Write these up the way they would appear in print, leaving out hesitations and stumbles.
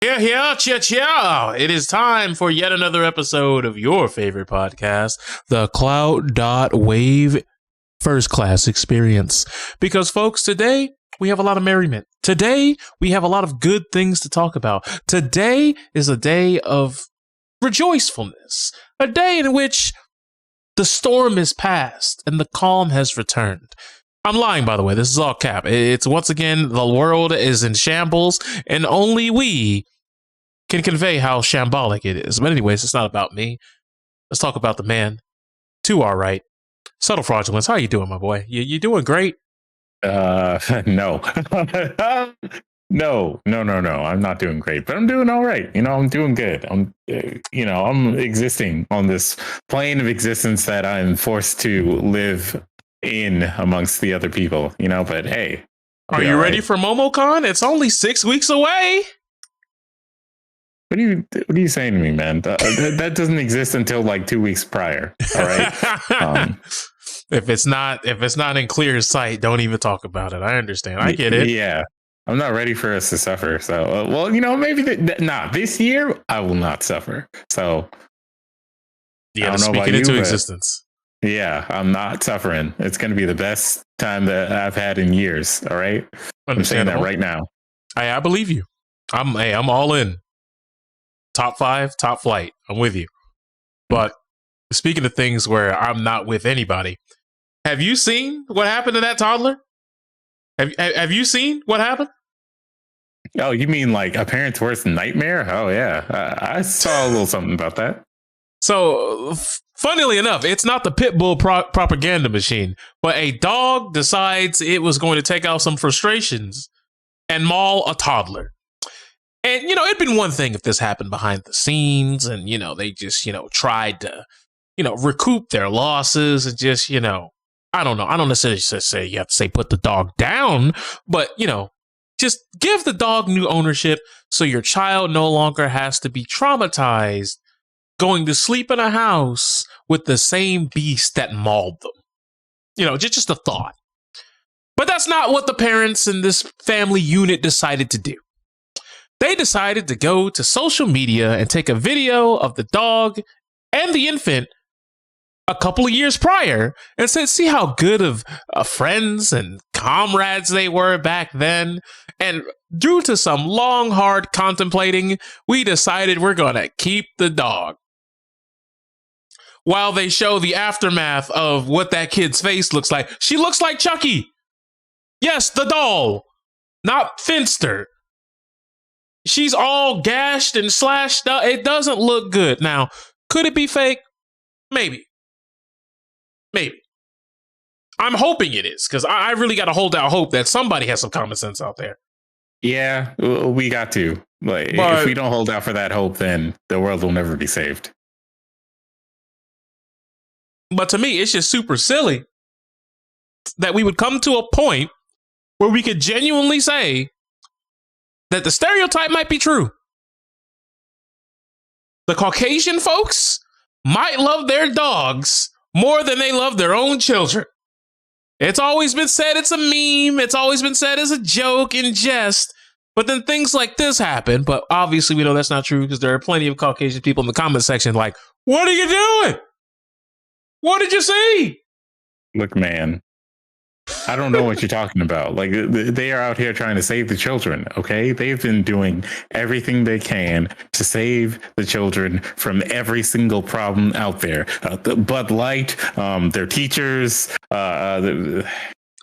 Here. It is time for yet another episode of your favorite podcast, the Clout.WAV First Class Experience. Because, folks, today we have a lot of merriment. Today we have a lot of good things to talk about. Today is a day of rejoicefulness, a day in which the storm is past and the calm has returned. I'm lying, by the way. This is all cap. It's once again, the world is in shambles, and only we can convey how shambolic it is. But anyways, it's not about me. Let's talk about the man to our right. Subtle Fraudulence. How you doing, my boy? You doing great? No. No. I'm not doing great, but I'm doing all right. I'm doing good. I'm existing on this plane of existence that I'm forced to live in amongst the other people, but hey. Are you ready for MomoCon? It's only 6 weeks away. What are you saying to me, man? That doesn't exist until like 2 weeks prior. All right. If it's not in clear sight, don't even talk about it. I understand. I get it. Yeah. I'm not ready for us to suffer. So, maybe this year I will not suffer. So, you gotta speak it into existence. Yeah, I'm not suffering. It's going to be the best time that I've had in years. All right. I'm saying that right now. I believe you. I'm all in. Top 5, top flight. I'm with you. But speaking of things where I'm not with anybody, have you seen what happened to that toddler? Have you seen what happened? Oh, you mean like a parent's worst nightmare? Oh, yeah. I saw a little something about that. So, funnily enough, it's not the pit bull propaganda machine, but a dog decides it was going to take out some frustrations and maul a toddler. And, it'd been one thing if this happened behind the scenes and, they just, tried to, recoup their losses and just, I don't know. I don't necessarily say you have to say put the dog down, but, just give the dog new ownership so your child no longer has to be traumatized going to sleep in a house with the same beast that mauled them. Just a thought. But that's not what the parents in this family unit decided to do. They decided to go to social media and take a video of the dog and the infant a couple of years prior and said, see how good of friends and comrades they were back then. And due to some long, hard contemplating, we decided we're going to keep the dog. While they show the aftermath of what that kid's face looks like. She looks like Chucky. Yes, the doll, not Finster. She's all gashed and slashed up. It doesn't look good. Now, could it be fake? Maybe. I'm hoping it is, because I really got to hold out hope that somebody has some common sense out there. Yeah, we got to. But if we don't hold out for that hope, then the world will never be saved. But to me, it's just super silly that we would come to a point where we could genuinely say that the stereotype might be true. The Caucasian folks might love their dogs more than they love their own children. It's always been said it's a meme. It's always been said as a joke in jest. But then things like this happen. But obviously we know that's not true because there are plenty of Caucasian people in the comment section like, what are you doing? What did you see? Look, man, I don't know what you're talking about. Like, they are out here trying to save the children, okay? They've been doing everything they can to save the children from every single problem out there. The Bud Light, their teachers. But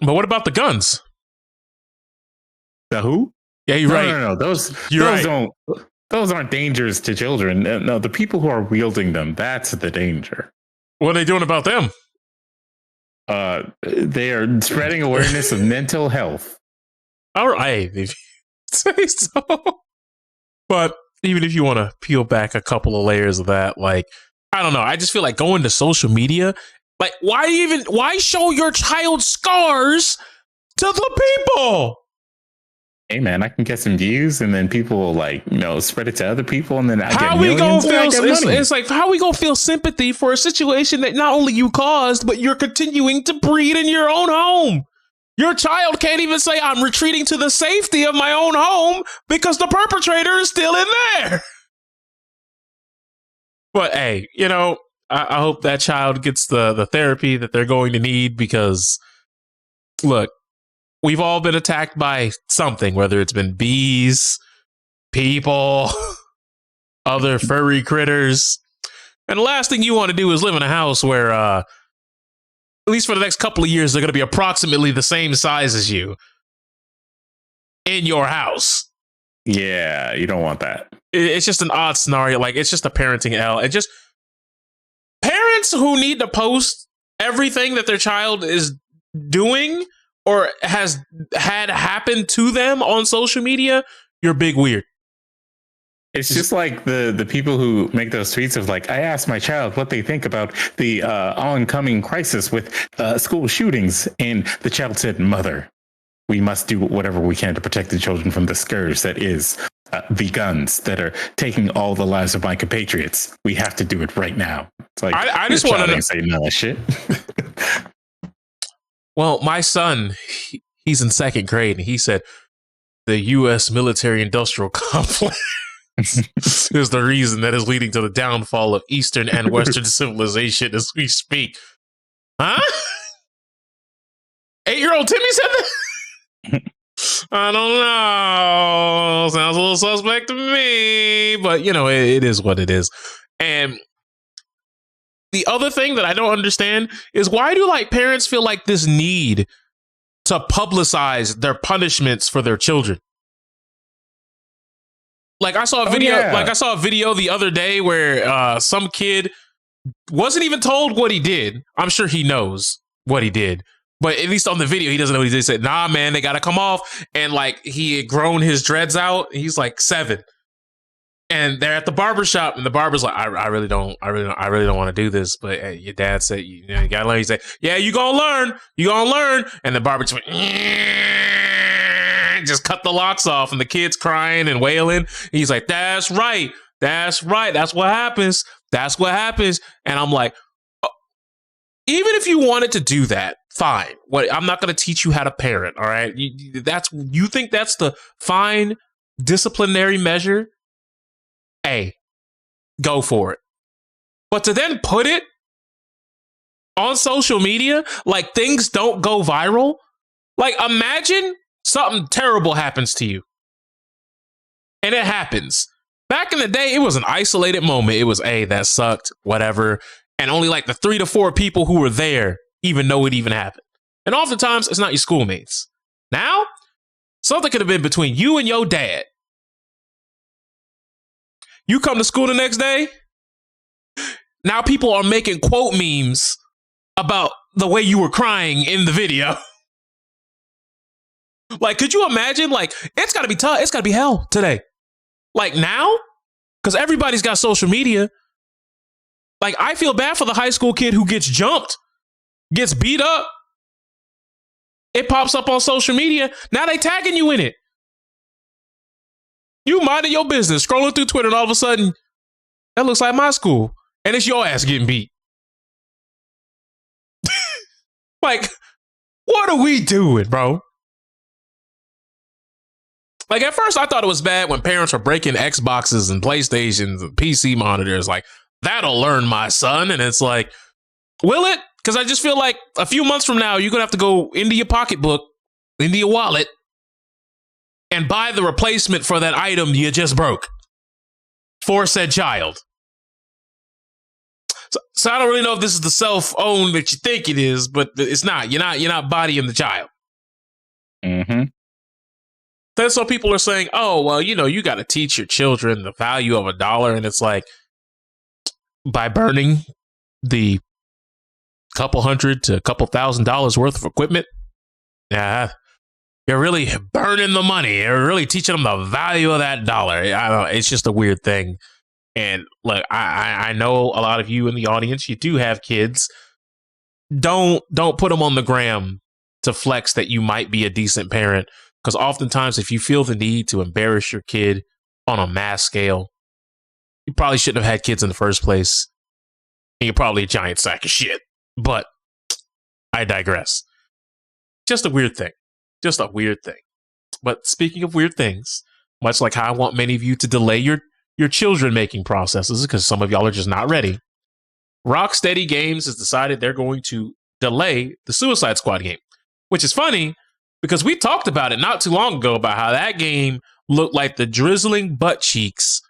what about the guns? The who? Yeah, you're right. No. Those aren't dangers to children. No, the people who are wielding them, that's the danger. What are they doing about them? They are spreading awareness of mental health. All right, if you say so. But even if you want to peel back a couple of layers of that, like, I don't know. I just feel like going to social media, like, why show your child's scars to the people? Hey man, I can get some views, and then people will spread it to other people, and then I get millions. It's like, how we gonna feel sympathy for a situation that not only you caused, but you're continuing to breed in your own home? Your child can't even say, I'm retreating to the safety of my own home because the perpetrator is still in there. But hey, you know, I hope that child gets the therapy that they're going to need because, look, we've all been attacked by something, whether it's been bees, people, other furry critters. And the last thing you want to do is live in a house where, at least for the next couple of years, they're going to be approximately the same size as you in your house. Yeah, you don't want that. It's just an odd scenario. Like, it's just a parenting L. And just parents who need to post everything that their child is doing or has had happen to them on social media, you're big weird. It's just like the people who make those tweets of like, I asked my child what they think about the oncoming crisis with school shootings. And the child said, Mother, we must do whatever we can to protect the children from the scourge that is the guns that are taking all the lives of my compatriots. We have to do it right now. It's like, I just want to say none of that shit. Well, my son, he's in second grade, and he said the U.S. military-industrial complex is the reason that is leading to the downfall of Eastern and Western civilization as we speak. Huh? 8-year-old Timmy said that? I don't know. Sounds a little suspect to me, but you know, it is what it is. And the other thing that I don't understand is why do like parents feel like this need to publicize their punishments for their children? Like I saw a video, like I saw a video the other day where some kid wasn't even told what he did. I'm sure he knows what he did, but at least on the video, he doesn't know what he did. He said, nah, man, they got to come off. And like he had grown his dreads out. He's like 7. And they're at the barbershop, and the barber's like, I really don't want to do this. But hey, your dad said, you gotta learn. He said, yeah, you gonna learn. And the barber just went, just cut the locks off, and the kid's crying and wailing. He's like, that's right. That's what happens. And I'm like, oh, even if you wanted to do that, fine. I'm not going to teach you how to parent. All right. You think that's the fine disciplinary measure? Hey, go for it. But to then put it on social media, like things don't go viral. Like imagine something terrible happens to you. And it happens. Back in the day, it was an isolated moment. It was, hey, that sucked, whatever. And only like the 3 to 4 people who were there even know it even happened. And oftentimes, it's not your schoolmates. Now, something could have been between you and your dad. You come to school the next day, now people are making quote memes about the way you were crying in the video. Like, could you imagine? Like, it's got to be tough. It's got to be hell today. Like now, because everybody's got social media. Like, I feel bad for the high school kid who gets jumped, gets beat up. It pops up on social media. Now they tagging you in it. You minding your business, scrolling through Twitter, and all of a sudden, that looks like my school. And it's your ass getting beat. Like, what are we doing, bro? Like, at first, I thought it was bad when parents were breaking Xboxes and PlayStations and PC monitors. Like, that'll learn my son. And it's like, will it? Because I just feel like a few months from now, you're going to have to go into your pocketbook, into your wallet, and buy the replacement for that item you just broke for said child. So I don't really know if this is the self-owned that you think it is, but it's not. You're not bodying the child. Mm-hmm. Then some people are saying, oh, well, you got to teach your children the value of $1. And it's like, by burning the couple $100 to a couple $1,000s worth of equipment, yeah, you're really burning the money. You're really teaching them the value of that dollar. I don't know. It's just a weird thing. And look, I know a lot of you in the audience, you do have kids. Don't put them on the gram to flex that you might be a decent parent. Because oftentimes, if you feel the need to embarrass your kid on a mass scale, you probably shouldn't have had kids in the first place. And you're probably a giant sack of shit. But I digress. Just a weird thing. Just a weird thing. But speaking of weird things, much like how I want many of you to delay your children making processes because some of y'all are just not ready, Rocksteady Games has decided they're going to delay the Suicide Squad game, which is funny because we talked about it not too long ago about how that game looked like the drizzling butt cheeks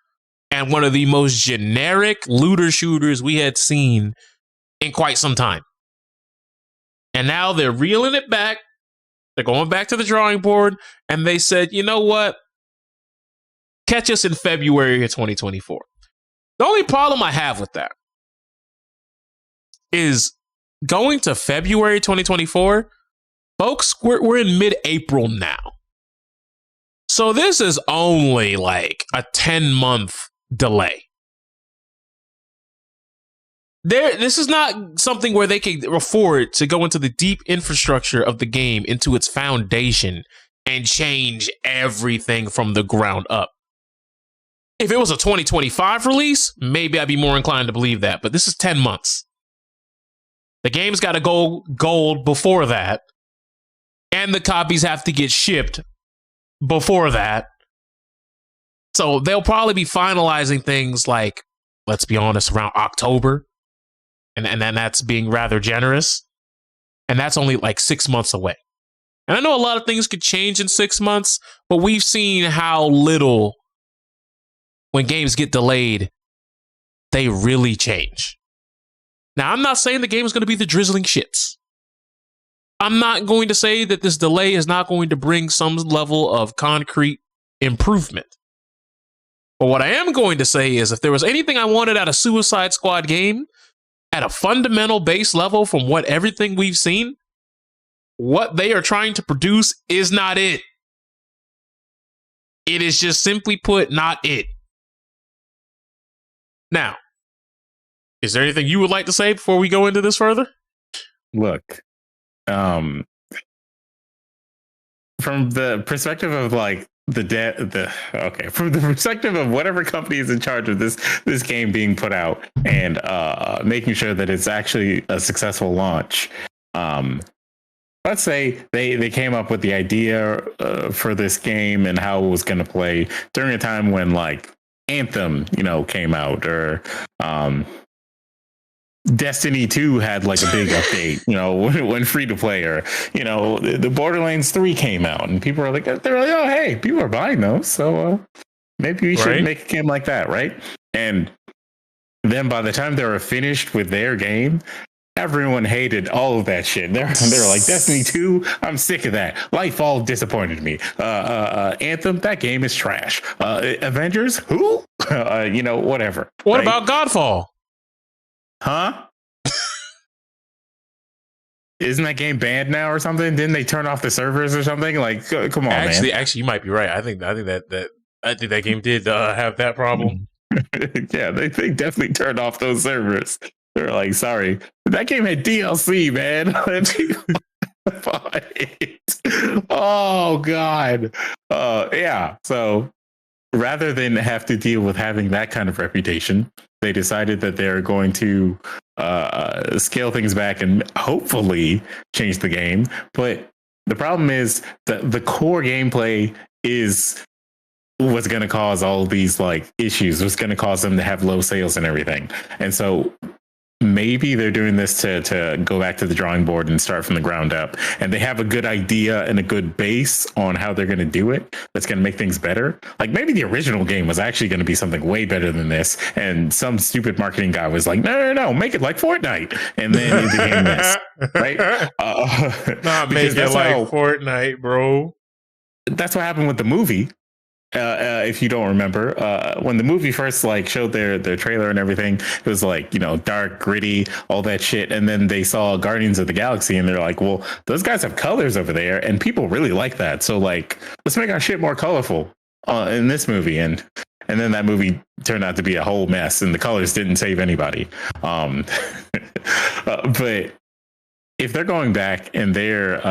and one of the most generic looter shooters we had seen in quite some time. And now they're reeling it back. They're going back to the drawing board, and they said, you know what? Catch us in February of 2024. The only problem I have with that is going to February 2024, folks, we're in mid-April now. So this is only like a 10-month delay. This is not something where they can afford to go into the deep infrastructure of the game, into its foundation, and change everything from the ground up. If it was a 2025 release, maybe I'd be more inclined to believe that, but this is 10 months. The game's got to go gold before that, and the copies have to get shipped before that. So they'll probably be finalizing things like, let's be honest, around October. And then that's being rather generous. And that's only like 6 months away. And I know a lot of things could change in 6 months, but we've seen how little, when games get delayed, they really change. Now, I'm not saying the game is going to be the drizzling shits. I'm not going to say that this delay is not going to bring some level of concrete improvement. But what I am going to say is if there was anything I wanted out of Suicide Squad game, at a fundamental base level from what everything we've seen, what they are trying to produce is not it. It is just simply put, not it. Now, is there anything you would like to say before we go into this further? Look, from the perspective of like from the perspective of whatever company is in charge of this game being put out and making sure that it's actually a successful launch. Let's say they came up with the idea for this game and how it was going to play during a time when like Anthem, came out, or Destiny 2 had like a big update, when free to play, or the Borderlands 3 came out, and people are like, oh hey, people are buying those, so maybe we should make a game like that, right? And then by the time they were finished with their game, everyone hated all of that shit. They're like, Destiny 2, I'm sick of that. Lightfall disappointed me. Anthem, that game is trash. Avengers, who? Whatever. What about Godfall? Huh? Isn't that game banned now or something? Didn't they turn off the servers or something? Like, come on, man. Actually, you might be right. I think that game did have that problem. Yeah, they definitely turned off those servers. They're like, sorry, that game had DLC, man. Oh God. Yeah. So rather than have to deal with having that kind of reputation, they decided that they're going to scale things back and hopefully change the game. But the problem is that the core gameplay is what's going to cause all of these like issues. What's going to cause them to have low sales and everything. And so maybe they're doing this to go back to the drawing board and start from the ground up. And they have a good idea and a good base on how they're going to do it. That's going to make things better. Like maybe the original game was actually going to be something way better than this. And some stupid marketing guy was like, no, make it like Fortnite. And then it became this, right? Not make it like Fortnite, bro. That's what happened with the movie. If you don't remember, when the movie first like showed their trailer and everything, it was like, dark, gritty, all that shit. And then they saw Guardians of the Galaxy and they're like, well, those guys have colors over there and people really like that. So like, let's make our shit more colorful in this movie. And then that movie turned out to be a whole mess and the colors didn't save anybody. But if they're going back and they're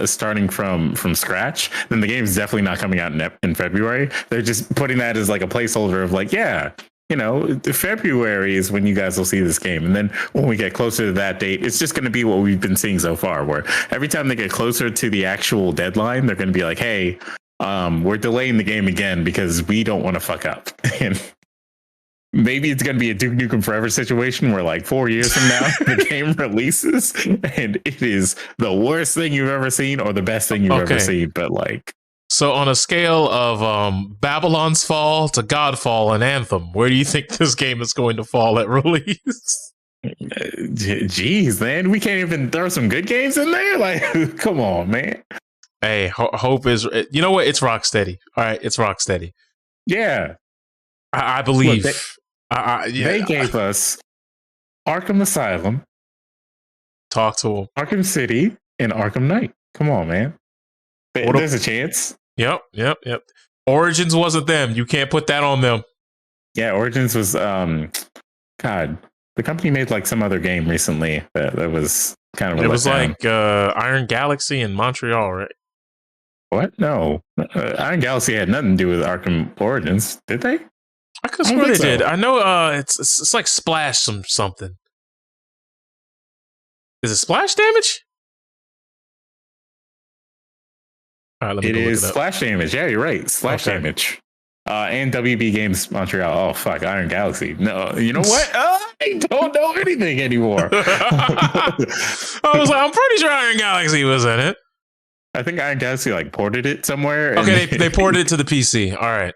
starting from scratch, then the game is definitely not coming out in February. They're just putting that as like a placeholder of like, yeah, you know, February is when you guys will see this game. And then when we get closer to that date, it's just going to be what we've been seeing so far, where every time they get closer to the actual deadline, they're going to be like, hey, we're delaying the game again because we don't want to fuck up. And maybe it's going to be a Duke Nukem Forever situation where like 4 years from now, the game releases and it is the worst thing you've ever seen or the best thing you've ever seen. But like, so on a scale of Babylon's Fall to Godfall and Anthem, where do you think this game is going to fall at release? Jeez, man, we can't even throw some good games in there. Like, come on, man. Hey, hope is, you know what? It's Rocksteady. All right, it's Rocksteady. Yeah. I believe. Look, they gave us Arkham Asylum, talk to him, Arkham City, and Arkham Knight. Come on, man. There's a chance. Yep. Origins wasn't them. You can't put that on them. Yeah, Origins was God. The company made like some other game recently that was kind of. It was like Iron Galaxy in Montreal, right? What? No, Iron Galaxy had nothing to do with Arkham Origins, did they? I could have sworn they did. I know it's like Splash something. Is it Splash Damage? All right, it is Splash Damage. Yeah, you're right. Splash Damage. And WB Games Montreal. Oh, fuck. Iron Galaxy. No, you know what? I don't know anything anymore. I was like, I'm pretty sure Iron Galaxy was in it. I think Iron Galaxy like ported it somewhere. Okay, they ported it to the PC. All right.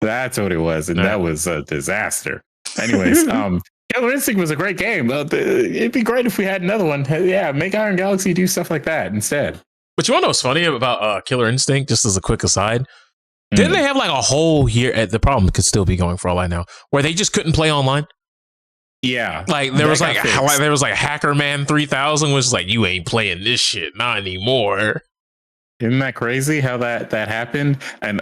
That's what it was. And that was a disaster. Anyways, Killer Instinct was a great game. It'd be great if we had another one. Yeah, make Iron Galaxy do stuff like that instead. But you want to know what's funny about Killer Instinct, just as a quick aside? Didn't they have like a whole year? The problem could still be going for all I know, where they just couldn't play online. Yeah, like there was like Hacker Man 3000 was like, you ain't playing this shit, not anymore. Isn't that crazy how that happened? And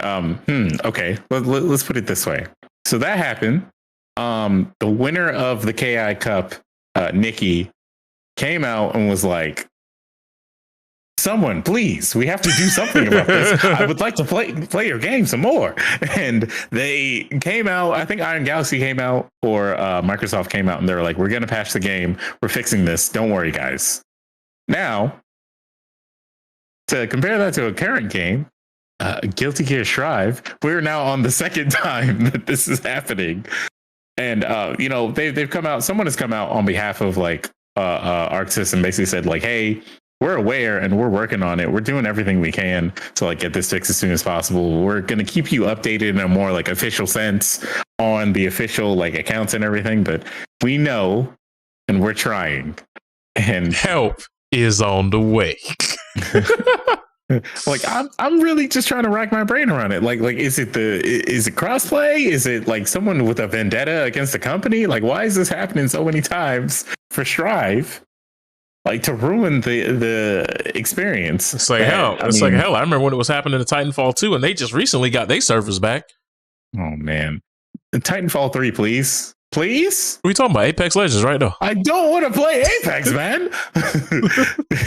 okay, let's put it this way. So that happened. The winner of the KI Cup, Nikki, came out and was like, someone, please, we have to do something about this. I would like to play your game some more. And they came out, I think Iron Galaxy came out, or Microsoft came out, and they were like, we're going to patch the game. We're fixing this. Don't worry, guys. Now, to compare that to a current game, Guilty Gear Strive, we're now on the second time that this is happening. And, you know, they've come out, someone has come out on behalf of like ArcSys and basically said like, hey, we're aware and we're working on it. We're doing everything we can to like get this fixed as soon as possible. We're going to keep you updated in a more like official sense on the official like accounts and everything. But we know and we're trying. And help is on the way. Like I'm really just trying to rack my brain around it. Like is it crossplay? Is it like someone with a vendetta against the company? Like why is this happening so many times for Strive? Like to ruin the experience. It's like hell. It's like hell. I remember when it was happening to Titanfall 2, and they just recently got their servers back. Oh man, Titanfall 3, please. Please? What are you talking about? Apex Legends right now. I don't want to play Apex, man.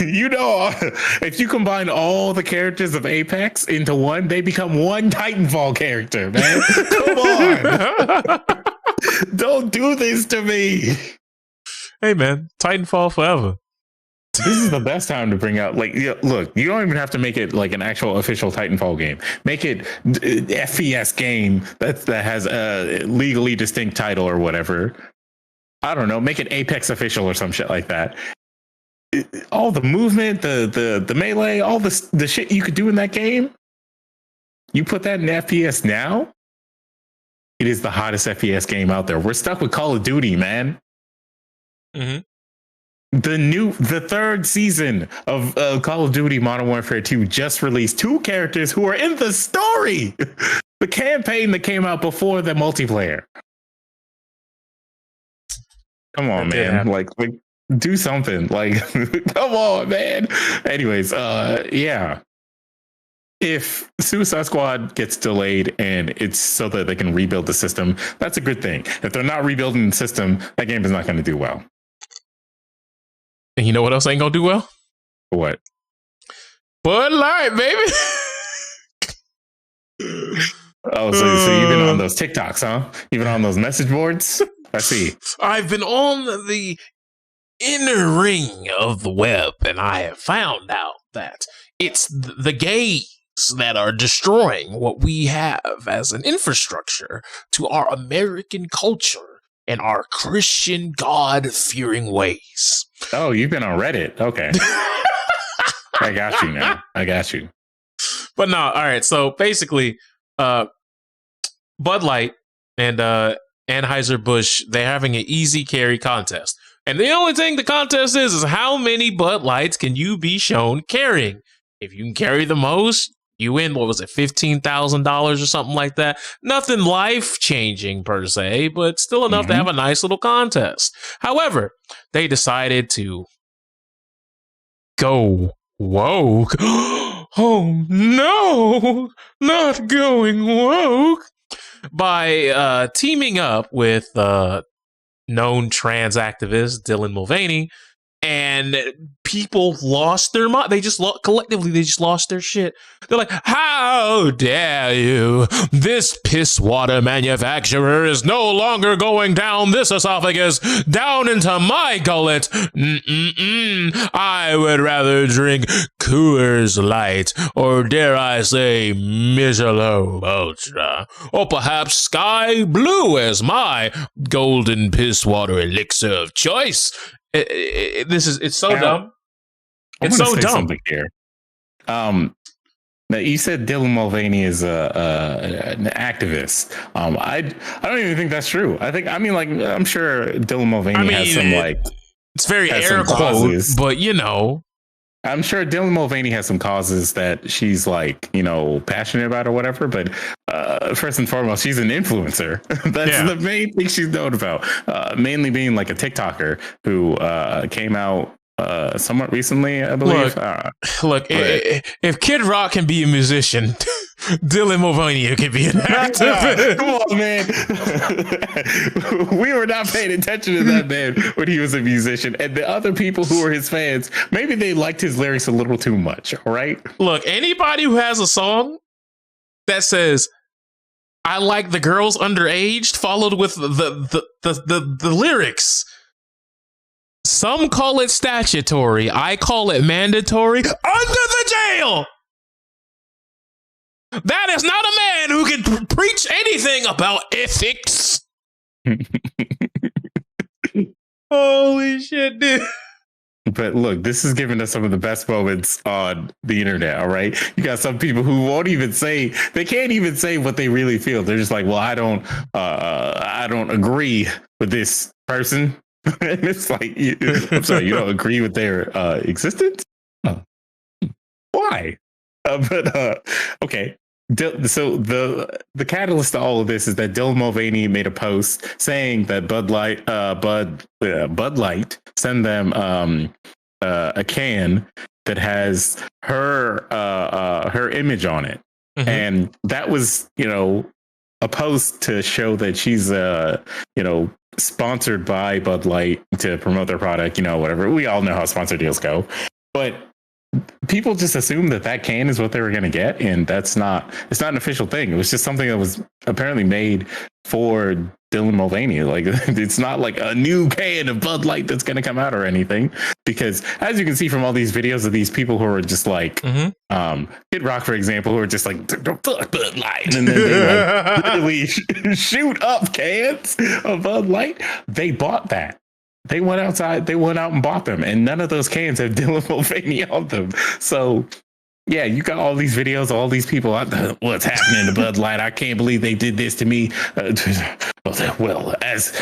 You know, if you combine all the characters of Apex into one, they become one Titanfall character, man. Come on. Don't do this to me. Hey, man. Titanfall forever. This is the best time to bring out, like, look, you don't even have to make it like an actual official Titanfall game. Make it FPS game that has a legally distinct title or whatever. I don't know. Make it Apex official or some shit like that. All the movement, the melee, all the shit you could do in that game. You put that in FPS now. It is the hottest FPS game out there. We're stuck with Call of Duty, man. Mm-hmm. The third season of Call of Duty Modern Warfare 2 just released 2 characters who are in the story. The campaign that came out before the multiplayer. Come on, man. Like do something. Like come on, man. Anyways, yeah. If Suicide Squad gets delayed and it's so that they can rebuild the system, that's a good thing. If they're not rebuilding the system, that game is not going to do well. And you know what else ain't gonna do well? What? Bud Light, baby. Oh, so you've been on those TikToks, huh? You've been on those message boards? I see. I've been on the inner ring of the web, and I have found out that it's the gays that are destroying what we have as an infrastructure to our American culture and our Christian God-fearing ways. Oh, you've been on Reddit. Okay. I got you now. I got you. But no, all right. So basically, Bud Light and Anheuser-Busch, they're having an easy carry contest. And the only thing the contest is how many Bud Lights can you be shown carrying? If you can carry the most, you win, what was it, $15,000 or something like that? Nothing life-changing per se, but still enough to have a nice little contest. However, they decided to go woke. Oh no, not going woke. By teaming up with known trans activist Dylan Mulvaney, and people lost their mind. They just collectively, they just lost their shit. They're like, how dare you? This piss water manufacturer is no longer going down this esophagus, down into my gullet. I would rather drink Coors Light, or dare I say Michelob Ultra, or perhaps Sky Blue as my golden piss water elixir of choice. It's so dumb. It's so dumb. Something here. Now you said Dylan Mulvaney is an activist. I don't even think that's true. I'm sure Dylan Mulvaney has some it's very air quote, but you know. I'm sure Dylan Mulvaney has some causes that she's passionate about or whatever, but first and foremost, she's an influencer. That's the main thing she's known about, mainly being like a TikToker who came out somewhat recently, I believe. Look, if Kid Rock can be a musician, Dylan Mulvaney can be an activist. Come on, man. We were not paying attention to that man when he was a musician. And the other people who were his fans, maybe they liked his lyrics a little too much, all right? Look, anybody who has a song that says, I like the girls underaged, followed with the lyrics. Some call it statutory. I call it mandatory. Under the jail! That is not a man who can preach anything about ethics. Holy shit, dude. But look, this is giving us some of the best moments on the internet, all right? You got some people who won't even say, they can't even say what they really feel. They're just like, well, I don't agree with this person. And it's like, I'm sorry, you don't agree with their existence? Why? Okay. So the catalyst to all of this is that Dylan Mulvaney made a post saying that Bud Light send them a can that has her image on it, and that was a post to show that she's sponsored by Bud Light to promote their product, whatever. We all know how sponsor deals go, but people just assumed that can is what they were going to get, and it's not an official thing. It was just something that was apparently made for Dylan Mulvaney. Like, it's not like a new can of Bud Light that's going to come out or anything, because as you can see from all these videos of these people who are just like Kid Rock, for example, who are just like, fuck Bud Light, and then they literally shoot up cans of Bud Light. They bought that. They went outside, they went out and bought them, and none of those cans have Dylan Mulvaney on them. So, yeah, you got all these videos, all these people, what's happening to Bud Light? I can't believe they did this to me. Well, as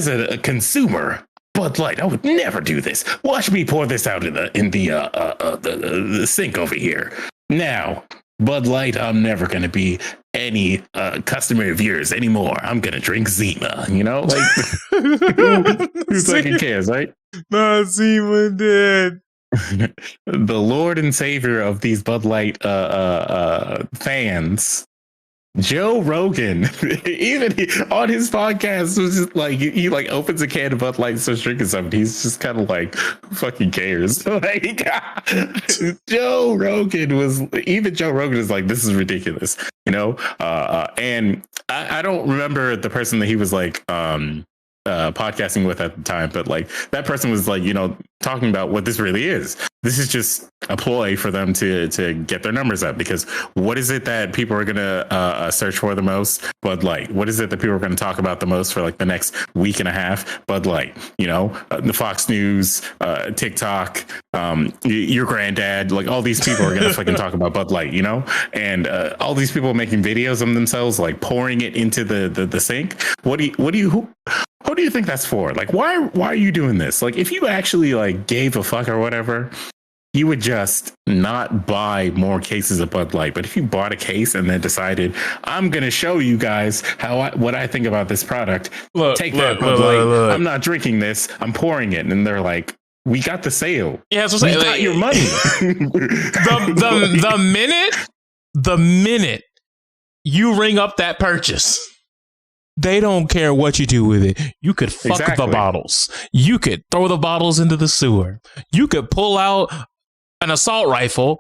a consumer, Bud Light, I would never do this. Watch me pour this out in the sink over here. Now, Bud Light, I'm never going to be any customer of yours anymore. I'm going to drink Zima, who fucking cares, right? Not Zima dead. The Lord and Savior of these Bud Light fans Joe Rogan, even on his podcast, was just like he like opens a can of Bud Light, starts drinking something. He's just kind of like, who fucking cares? Like, Joe Rogan is like, this is ridiculous, you know. And I don't remember the person that he was like podcasting with at the time, but like that person was like, you know, talking about what this really is. This is just a ploy for them to get their numbers up, because what is it that people are gonna search for the most? Bud Light. What is it that people are gonna talk about the most for like the next week and a half? Bud Light. You know, the Fox News, TikTok, your granddad, like all these people are gonna fucking talk about Bud Light, you know, and all these people making videos of themselves like pouring it into the sink. Who do you think that's for? Like, why are you doing this? Like, if you actually like gave a fuck or whatever, you would just not buy more cases of Bud Light. But if you bought a case and then decided, I'm going to show you guys what I think about this product, take that Bud Light. I'm not drinking this. I'm pouring it. And they're like, we got the sale. Yeah, we got your money. the minute you ring up that purchase, they don't care what you do with it. You could fuck the bottles. You could throw the bottles into the sewer. You could pull out an assault rifle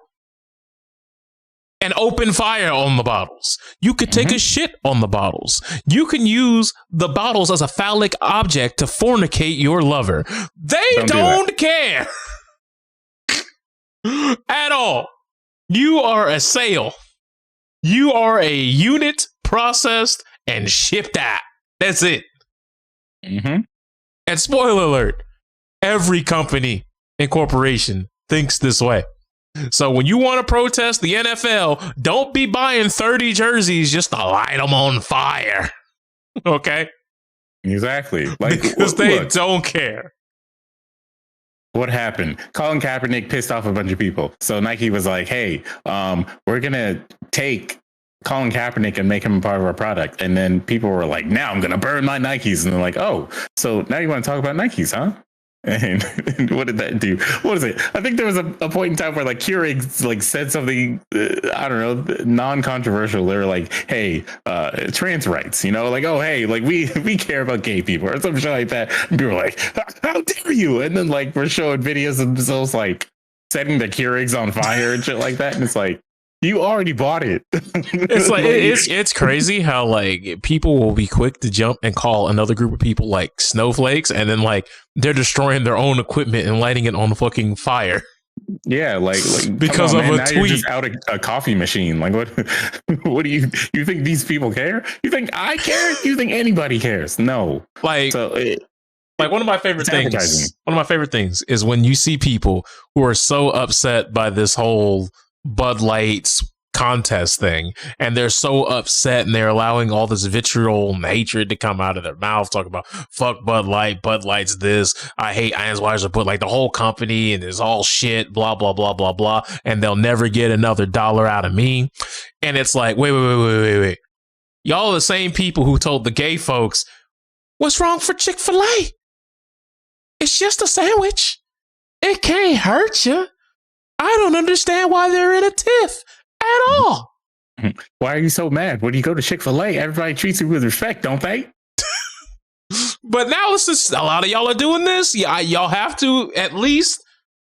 and open fire on the bottles. You could take a shit on the bottles. You can use the bottles as a phallic object to fornicate your lover. They don't care at all. You are a sale. You are a unit processed and shipped out. That's it. And spoiler alert, every company and corporation thinks this way. So when you want to protest the NFL, don't be buying 30 jerseys just to light them on fire. Okay? Exactly. Like, because they don't care. What happened? Colin Kaepernick pissed off a bunch of people. So Nike was like, hey, we're going to take Colin Kaepernick and make him a part of our product. And then people were like, now I'm going to burn my Nikes. And they're like, oh, so now you want to talk about Nikes, huh? And what did that do? What is it? I think there was a point in time where like Keurig like said something, I don't know, non-controversial. They were like, hey, trans rights, you know, like, oh, hey, like we care about gay people or some shit like that. And people were like, how dare you? And then like we're showing videos of themselves like setting the Keurigs on fire and shit like that. And it's like, you already bought it. It's like it's crazy how like people will be quick to jump and call another group of people like snowflakes, and then like they're destroying their own equipment and lighting it on fucking fire. Yeah, like because of a now tweet. You're just out a coffee machine. Like what do you think these people care? You think I care? You think anybody cares? No. Like one of my favorite things. One of my favorite things is when you see people who are so upset by this whole Bud Light's contest thing, and they're so upset and they're allowing all this vitriol and hatred to come out of their mouth, talking about fuck Bud Light's this, I hate Anheuser-Busch, but like the whole company and it's all shit, blah blah blah blah blah, and they'll never get another dollar out of me. And it's like, wait, y'all are the same people who told the gay folks, what's wrong for Chick-fil-A? It's just a sandwich, it can't hurt you. I don't understand why they're in a tiff at all. Why are you so mad? When you go to Chick-fil-A, everybody treats you with respect, don't they? But now it's just a lot of y'all are doing this. Yeah, y'all have to at least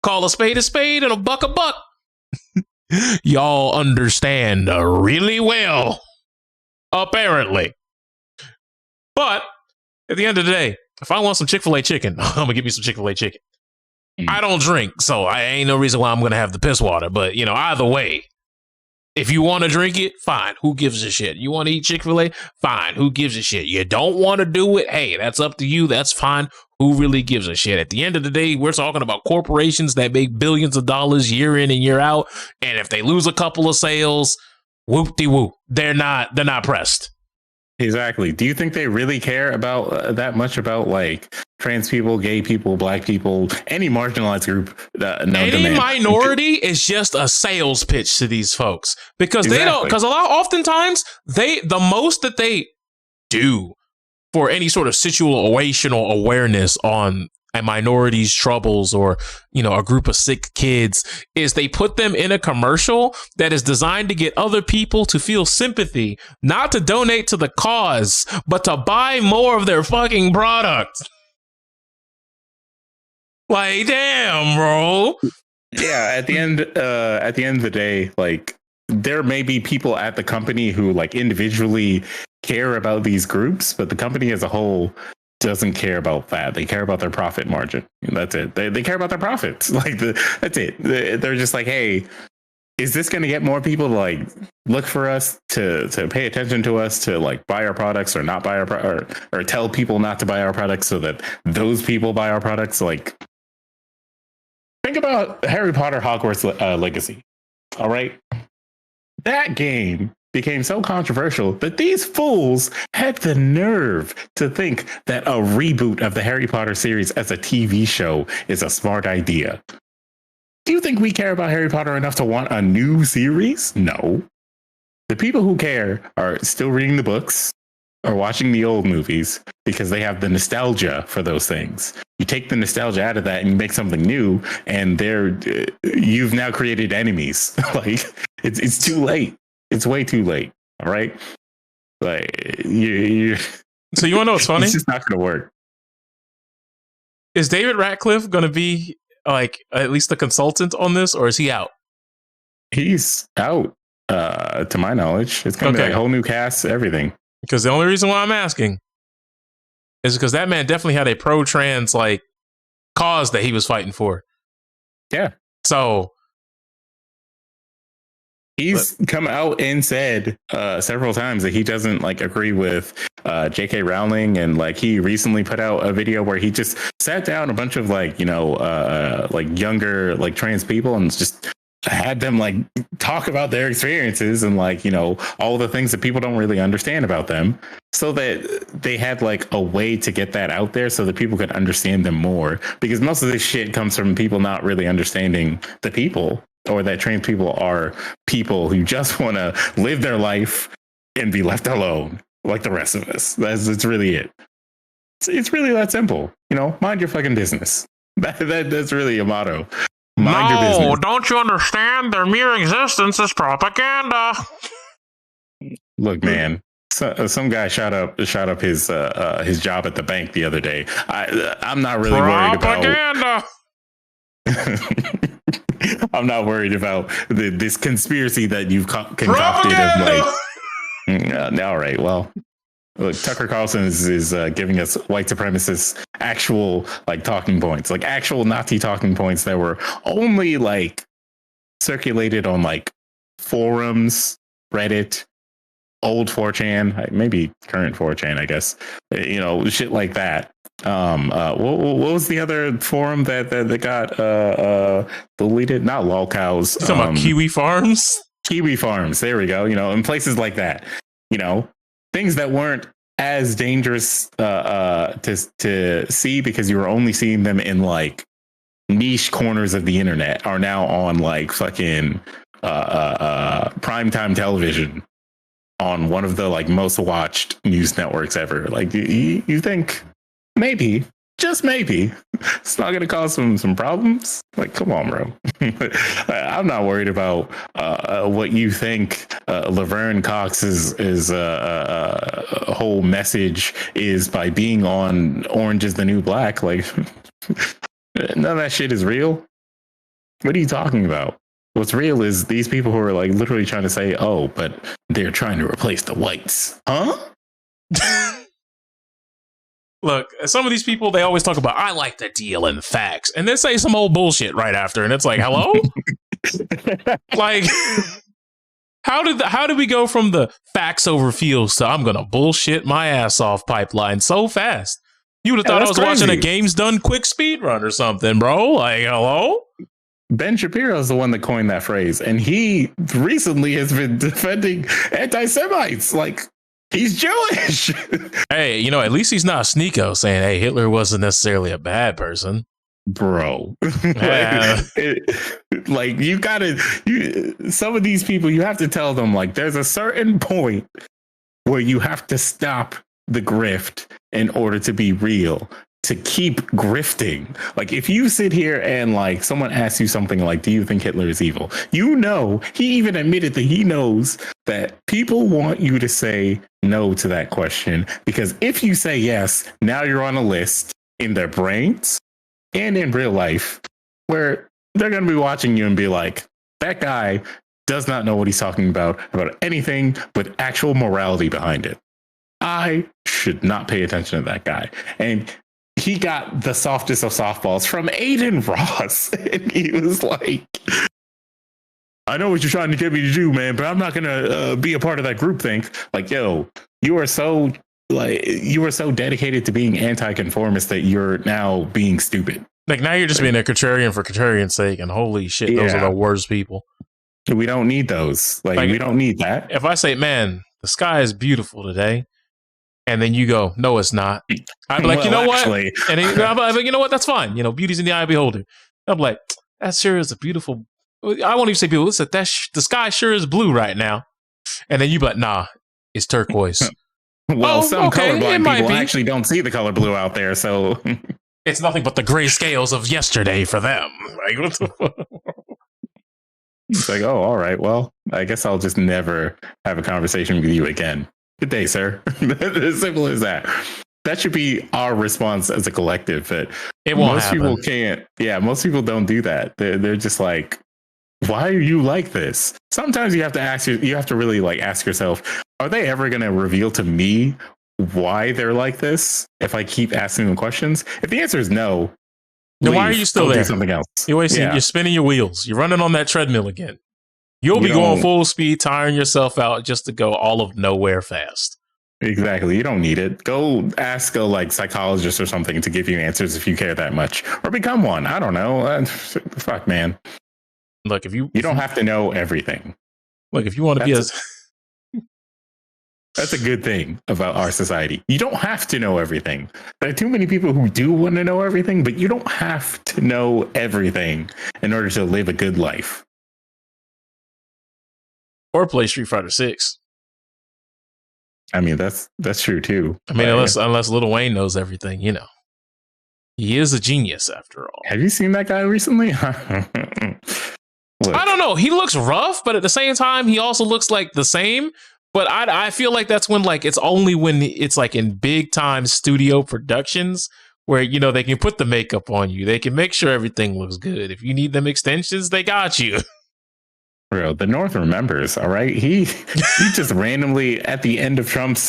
call a spade and a buck a buck. Y'all understand really well, apparently. But at the end of the day, if I want some Chick-fil-A chicken, I'm going to give me some Chick-fil-A chicken. I don't drink, so I ain't no reason why I'm going to have the piss water. But, you know, either way, if you want to drink it, fine. Who gives a shit? You want to eat Chick-fil-A? Fine. Who gives a shit? You don't want to do it? Hey, that's up to you. That's fine. Who really gives a shit? At the end of the day, we're talking about corporations that make billions of dollars year in and year out. And if they lose a couple of sales, whoop-de-whoop. They're not pressed. Exactly. Do you think they really care about that much about like trans people, gay people, black people, any marginalized group? Any minority is just a sales pitch to these folks because they don't. Because oftentimes the most that they do for any sort of situational awareness on a minority's troubles or, you know, a group of sick kids is they put them in a commercial that is designed to get other people to feel sympathy, not to donate to the cause, but to buy more of their fucking product. Like, damn, bro. Yeah, at the end of the day, like, there may be people at the company who like individually care about these groups, but the company as a whole doesn't care about that. They care about their profit margin. That's it. They care about their profits. Like that's it. They're just like, hey, is this going to get more people to like look for us, to pay attention to us, to like buy our products or not buy our or tell people not to buy our products so that those people buy our products? Like, think about Harry Potter Hogwarts Legacy. All right. That game became so controversial that these fools had the nerve to think that a reboot of the Harry Potter series as a TV show is a smart idea. Do you think we care about Harry Potter enough to want a new series? No. The people who care are still reading the books or watching the old movies because they have the nostalgia for those things. You take the nostalgia out of that and you make something new, and you've now created enemies. Like, it's too late. It's way too late. All right. Like, you So you want to know what's funny? It's just not going to work. Is David Ratcliffe going to be like at least a consultant on this, or is he out? He's out, to my knowledge. It's going to be like a whole new cast, everything. Because the only reason why I'm asking is because that man definitely had a pro-trans like cause that he was fighting for. Yeah. So he's come out and said several times that he doesn't like agree with J.K. Rowling, and like he recently put out a video where he just sat down a bunch of like, you know, like younger like trans people and just had them like talk about their experiences and like, you know, all the things that people don't really understand about them, so that they had like a way to get that out there so that people could understand them more, because most of this shit comes from people not really understanding the people, or that trans people are people who just want to live their life and be left alone like the rest of us. That's really it. It's really that simple. You know, mind your fucking business. That's really a motto. Mind your business. No, don't you understand? Their mere existence is propaganda. Look, man. Some guy shot up his job at the bank the other day. I'm not really worried about. I'm not worried about this conspiracy that you've concocted of like. All right, well, look, Tucker Carlson is giving us white supremacists actual like talking points, like actual Nazi talking points that were only like circulated on like forums, Reddit, old 4chan, maybe current 4chan, I guess. You know, shit like that. What was the other forum that got deleted? Not lolcows. You talking about Kiwi Farms? Kiwi Farms. There we go. You know, in places like that. You know, things that weren't as dangerous to see because you were only seeing them in like niche corners of the internet are now on like fucking primetime television on one of the like most watched news networks ever. Like you think maybe, just maybe, it's not going to cause some problems? Like, come on, bro. I'm not worried about what you think Laverne Cox's whole message is by being on Orange is the New Black. Like, none of that shit is real. What are you talking about? What's real is these people who are like literally trying to say, oh, but they're trying to replace the whites. Huh? Look, some of these people, they always talk about, I like to deal in facts, and then say some old bullshit right after. And it's like, hello? Like, how did we go from the facts over feels to I'm going to bullshit my ass off pipeline so fast? You would have thought I was watching a Games Done quick speed run or something, bro. Like, hello? Ben Shapiro is the one that coined that phrase, and he recently has been defending anti-Semites. Like, he's Jewish. Hey, you know, at least he's not Sneeko saying, hey, Hitler wasn't necessarily a bad person. Bro. Like, you gotta, some of these people, you have to tell them, like, there's a certain point where you have to stop the grift in order to be real. to keep grifting. Like, if you sit here and like someone asks you something like, do you think Hitler is evil? You know, he even admitted that he knows that people want you to say no to that question, because if you say yes, now you're on a list in their brains and in real life where they're going to be watching you and be like, that guy does not know what he's talking about anything with actual morality behind it. I should not pay attention to that guy. And he got the softest of softballs from Aiden Ross. And he was like, I know what you're trying to get me to do, man, but I'm not going to be a part of that groupthink. Like, yo, you are so dedicated to being anti-conformist that you're now being stupid. Like, now you're just being a contrarian for contrarian's sake, and holy shit, those are the worst people. We don't need those. Like, we don't need that. If I say, man, the sky is beautiful today, and then you go, no, it's not. I'd be like, you know actually, what? And I'd be like, you know what? That's fine. You know, beauty's in the eye of the beholder. I'm like, that sure is a beautiful. I won't even say beautiful. Listen, the sky sure is blue right now. And then you be like, nah, it's turquoise. Well, some colorblind people actually don't see the color blue out there, so it's nothing but the gray scales of yesterday for them. Like, what the fuck? It's like, oh, all right. Well, I guess I'll just never have a conversation with you again. Good day, sir. As simple as that. That should be our response as a collective. But it won't most happen. People can't. Yeah, most people don't do that. They're just like, why are you like this? Sometimes you have to really like ask yourself, are they ever going to reveal to me why they're like this if I keep asking them questions? If the answer is no, then why are you still there? Do something else. You're spinning your wheels. You're running on that treadmill again. You'll be going full speed, tiring yourself out just to go all of nowhere fast. Exactly. You don't need it. Go ask a like psychologist or something to give you answers if you care that much, or become one. I don't know. Fuck, man. Look, you don't have to know everything. Look, if you want to be that's a good thing about our society. You don't have to know everything. There are too many people who do want to know everything, but you don't have to know everything in order to live a good life. Or play Street Fighter 6. I mean, that's true too. I mean, unless Lil Wayne knows everything, you know. He is a genius after all. Have you seen that guy recently? I don't know. He looks rough, but at the same time, he also looks like the same. But I feel like that's when like it's only when it's like in big time studio productions where, you know, they can put the makeup on you. They can make sure everything looks good. If you need them extensions, they got you. Bro, the North remembers. All right. He just randomly at the end of Trump's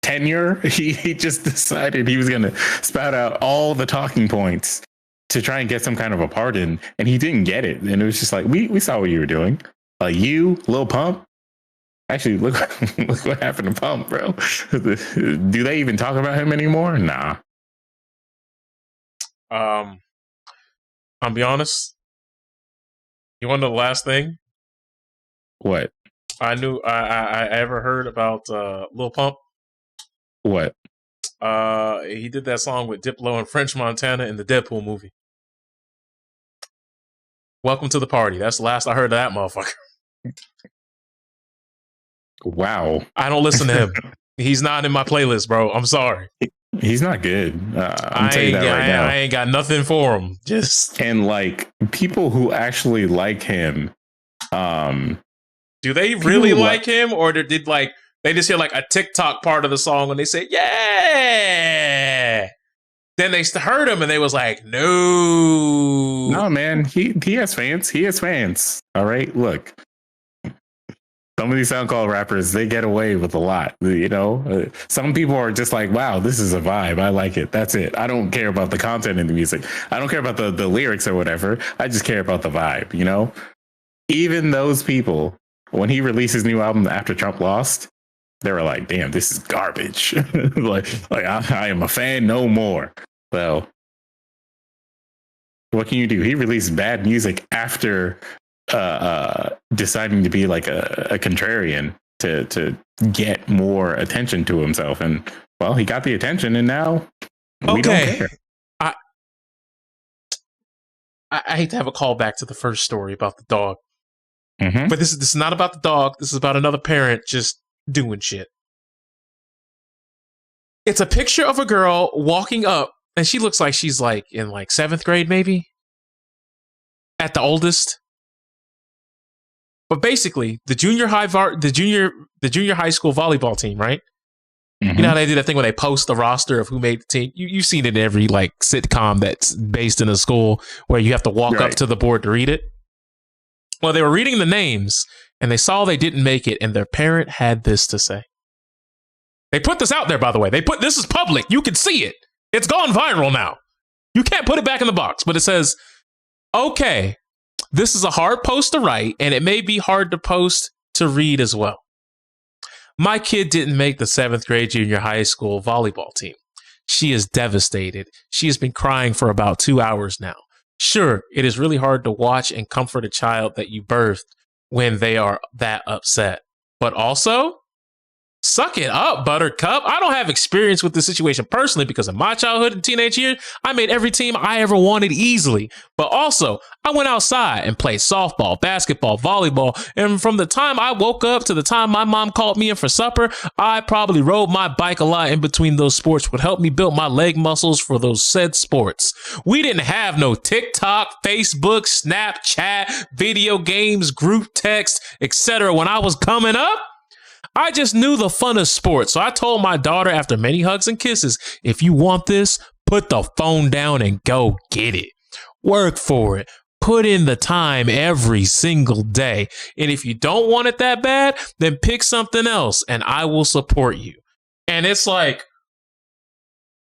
tenure, he just decided he was going to spout out all the talking points to try and get some kind of a pardon. And he didn't get it. And it was just like, we saw what you were doing. You, Lil Pump. Actually, look what happened to Pump, bro. Do they even talk about him anymore? Nah. I'll be honest. You want to know the last thing? What? I ever heard about Lil Pump? What? He did that song with Diplo and French Montana in the Deadpool movie. Welcome to the party. That's the last I heard of that motherfucker. Wow. I don't listen to him. He's not in my playlist, bro. I'm sorry. He's not good. I'm telling you that right now. I ain't got nothing for him. And like people who actually like him, do they really like him, or did like they just hear like a TikTok part of the song and they say yeah? Then they heard him and they was like, no, man. He has fans. He has fans. All right, look. Some of these SoundCloud rappers, they get away with a lot, you know? Some people are just like, wow, this is a vibe. I like it. That's it. I don't care about the content in the music. I don't care about the lyrics or whatever. I just care about the vibe, you know? Even those people, when he released his new album after Trump lost, they were like, damn, this is garbage. like I am a fan no more. So what can you do? He released bad music after deciding to be like a contrarian to get more attention to himself, and well, he got the attention, and now we don't care. I hate to have a call back to the first story about the dog, but this is not about the dog. This is about another parent just doing shit. It's a picture of a girl walking up, and she looks like she's like in like 7th grade, maybe at the oldest. But basically, the junior high school volleyball team, right? Mm-hmm. You know how they do that thing where they post the roster of who made the team? You've seen it in every like sitcom that's based in a school where you have to walk up to the board to read it. Well, they were reading the names and they saw they didn't make it, and their parent had this to say. They put this out there, by the way. This is public. You can see it. It's gone viral now. You can't put it back in the box, but it says, okay, this is a hard post to write, and it may be hard to post to read as well. My kid didn't make the 7th grade junior high school volleyball team. She is devastated. She has been crying for about 2 hours now. Sure, it is really hard to watch and comfort a child that you birthed when they are that upset. But also, suck it up, Buttercup. I don't have experience with this situation personally because in my childhood and teenage years, I made every team I ever wanted easily. But also, I went outside and played softball, basketball, volleyball. And from the time I woke up to the time my mom called me in for supper, I probably rode my bike a lot in between those sports, would help me build my leg muscles for those said sports. We didn't have no TikTok, Facebook, Snapchat, video games, group text, etc. when I was coming up. I just knew the fun of sports. So I told my daughter after many hugs and kisses, if you want this, put the phone down and go get it. Work for it. Put in the time every single day. And if you don't want it that bad, then pick something else and I will support you. And it's like,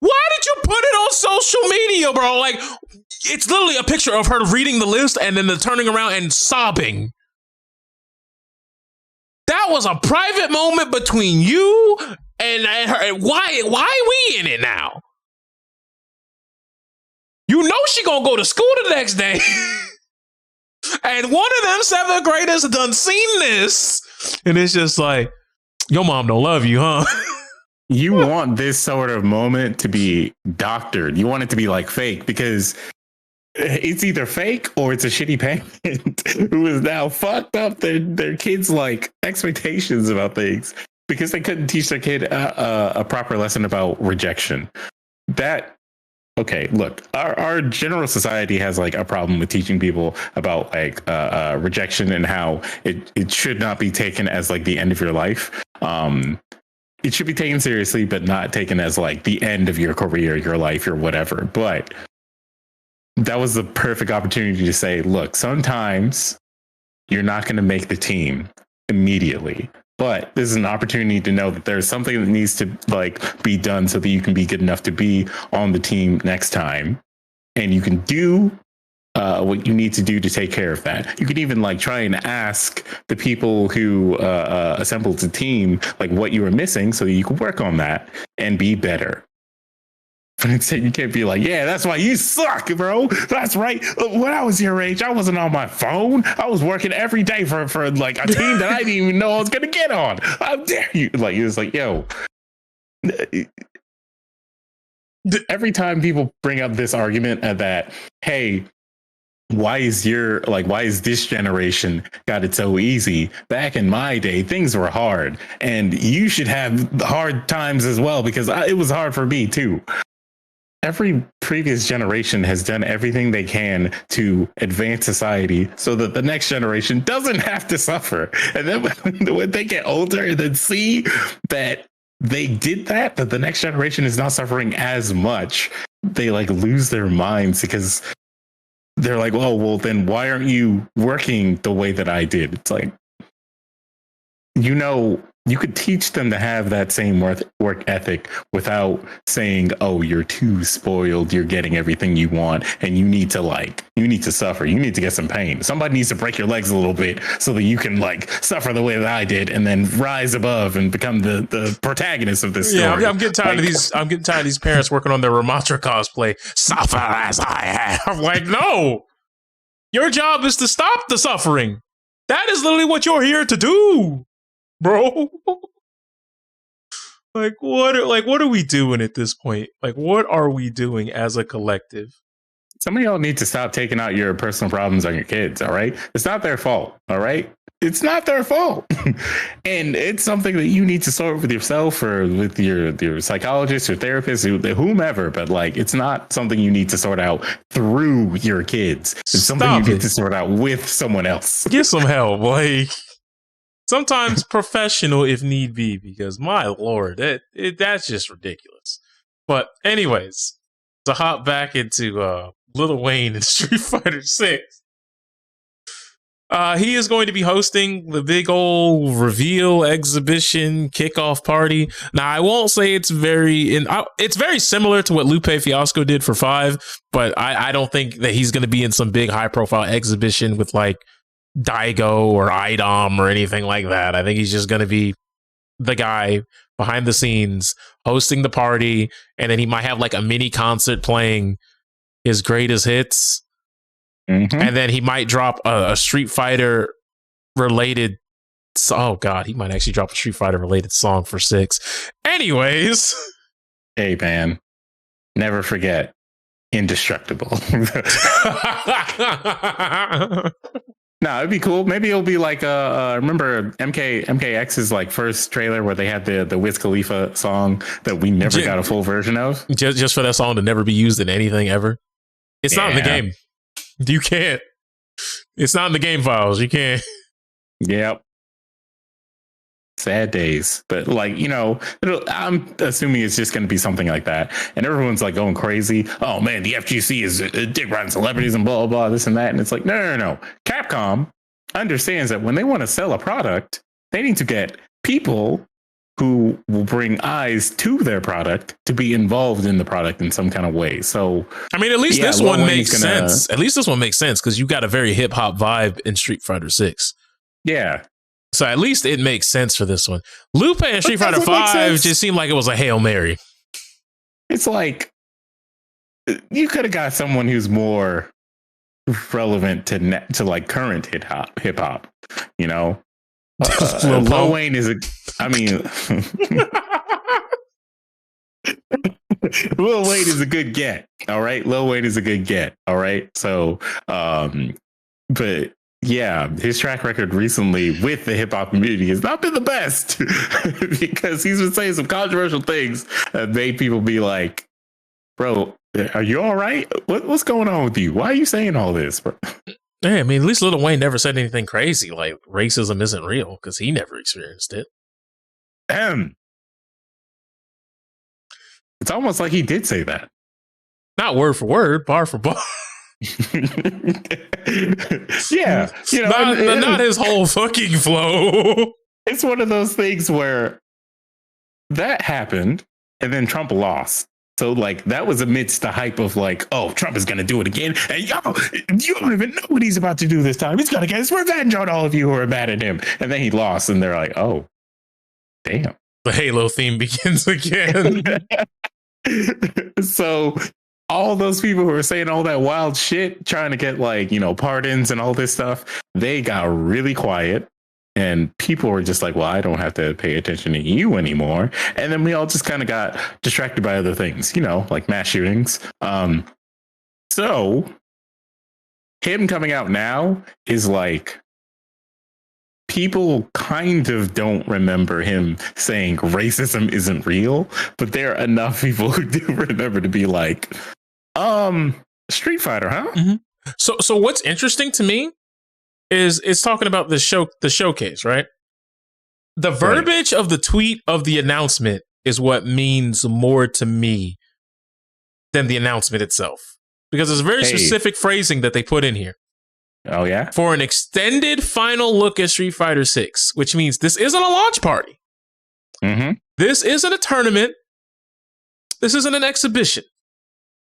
why did you put it on social media, bro? Like, it's literally a picture of her reading the list and then turning around and sobbing. That was a private moment between you and her. Why are we in it now? You know she gonna go to school the next day. And one of them 7th graders done seen this. And it's just like, your mom don't love you, huh? You want this sort of moment to be doctored. You want it to be like fake because it's either fake or it's a shitty parent who is now fucked up their kids' like expectations about things because they couldn't teach their kid a proper lesson about rejection. Okay, look, our general society has like a problem with teaching people about like rejection and how it should not be taken as like the end of your life. It should be taken seriously, but not taken as like the end of your career, your life, or whatever. But that was the perfect opportunity to say, look, sometimes you're not going to make the team immediately, but this is an opportunity to know that there's something that needs to like be done so that you can be good enough to be on the team next time. And you can do what you need to do to take care of that. You could even like try and ask the people who assembled the team, like what you were missing so you can work on that and be better. But instead, you can't be like, yeah, that's why you suck, bro. That's right. When I was your age, I wasn't on my phone. I was working every day for like a team that I didn't even know I was going to get on. How dare you? Like, it was like, yo. Every time people bring up this argument that, hey, why is this generation got it so easy? Back in my day, things were hard. And you should have hard times as well because it was hard for me, too. Every previous generation has done everything they can to advance society so that the next generation doesn't have to suffer. And then when they get older and then see that they did that the next generation is not suffering as much, they like lose their minds because they're like, oh, well, then why aren't you working the way that I did? It's like, you could teach them to have that same work ethic without saying, oh, you're too spoiled. You're getting everything you want. And you need to suffer. You need to get some pain. Somebody needs to break your legs a little bit so that you can like suffer the way that I did and then rise above and become the protagonist of this story. Yeah, I'm getting tired of these. I'm getting tired of these parents working on their Ramatra cosplay. Suffer as I have. I'm like, no, your job is to stop the suffering. That is literally what you're here to do. Bro, what are we doing at this point? Like, what are we doing as a collective? Some of y'all need to stop taking out your personal problems on your kids, all right? It's not their fault, all right? It's not their fault. And it's something that you need to sort with yourself or with your psychologist or therapist, whomever, but like it's not something you need to sort out through your kids. It's something you need to sort out with someone else. Get some help, like sometimes professional if need be, because my lord, that's just ridiculous. But anyways, to hop back into Lil Wayne and Street Fighter 6. He is going to be hosting the big old reveal exhibition kickoff party. Now, I won't say it's it's very similar to what Lupe Fiasco did for 5, but I don't think that he's going to be in some big high profile exhibition with like Daigo or IDOM or anything like that. I think he's just going to be the guy behind the scenes hosting the party, and then he might have like a mini concert playing his greatest hits. Mm-hmm. And then he might drop a Street Fighter related. Oh God, he might actually drop a Street Fighter related song for 6. Anyways, hey man, never forget Indestructible. No, it'd be cool. Maybe it'll be like remember MKX's like first trailer where they had the Wiz Khalifa song that we never got a full version of. Just for that song to never be used in anything ever. It's not in the game. You can't. It's not in the game files. You can't. Yep. Sad days. But like, you know, I'm assuming it's just going to be something like that. And everyone's like going crazy. Oh man, the FGC is dick riding celebrities and blah, blah, blah, this and that. And it's like, no. Capcom understands that when they want to sell a product, they need to get people who will bring eyes to their product to be involved in the product in some kind of way. So, I mean, at least this one makes sense. At least this one makes sense because you got a very hip hop vibe in Street Fighter 6. Yeah. So at least it makes sense for this one. Lupe and Street Fighter 5 just seemed like it was a Hail Mary. It's like you could have got someone who's more relevant to like current hip hop, you know? Lil Wayne is Lil Wayne is a good get. All right. Lil Wayne is a good get. All right. So, but yeah, his track record recently with the hip hop community has not been the best because he's been saying some controversial things that made people be like, bro, are you all right? What's going on with you? Why are you saying all this, bro? Yeah, I mean, at least Lil Wayne never said anything crazy like racism isn't real because he never experienced it. It's almost like he did say that. Not word for word, bar for bar. Yeah, you know, not his whole fucking flow. It's one of those things where that happened and then Trump lost. So like that was amidst the hype of like, oh, Trump is going to do it again. And y'all, you don't even know what he's about to do this time. He's going to get his revenge on all of you who are mad at him. And then he lost and they're like, oh, damn. The Halo theme begins again. So all those people who were saying all that wild shit, trying to get like, you know, pardons and all this stuff, they got really quiet. And people were just like, well, I don't have to pay attention to you anymore. And then we all just kind of got distracted by other things, you know, like mass shootings. So him coming out now is like, people kind of don't remember him saying racism isn't real, but there are enough people who do remember to be like, Street Fighter, huh? Mm-hmm. So what's interesting to me is it's talking about the showcase, right? The verbiage of the tweet of the announcement is what means more to me than the announcement itself. Because there's very specific phrasing that they put in here. Oh, yeah? For an extended final look at Street Fighter 6, which means this isn't a launch party. Mm-hmm. This isn't a tournament. This isn't an exhibition.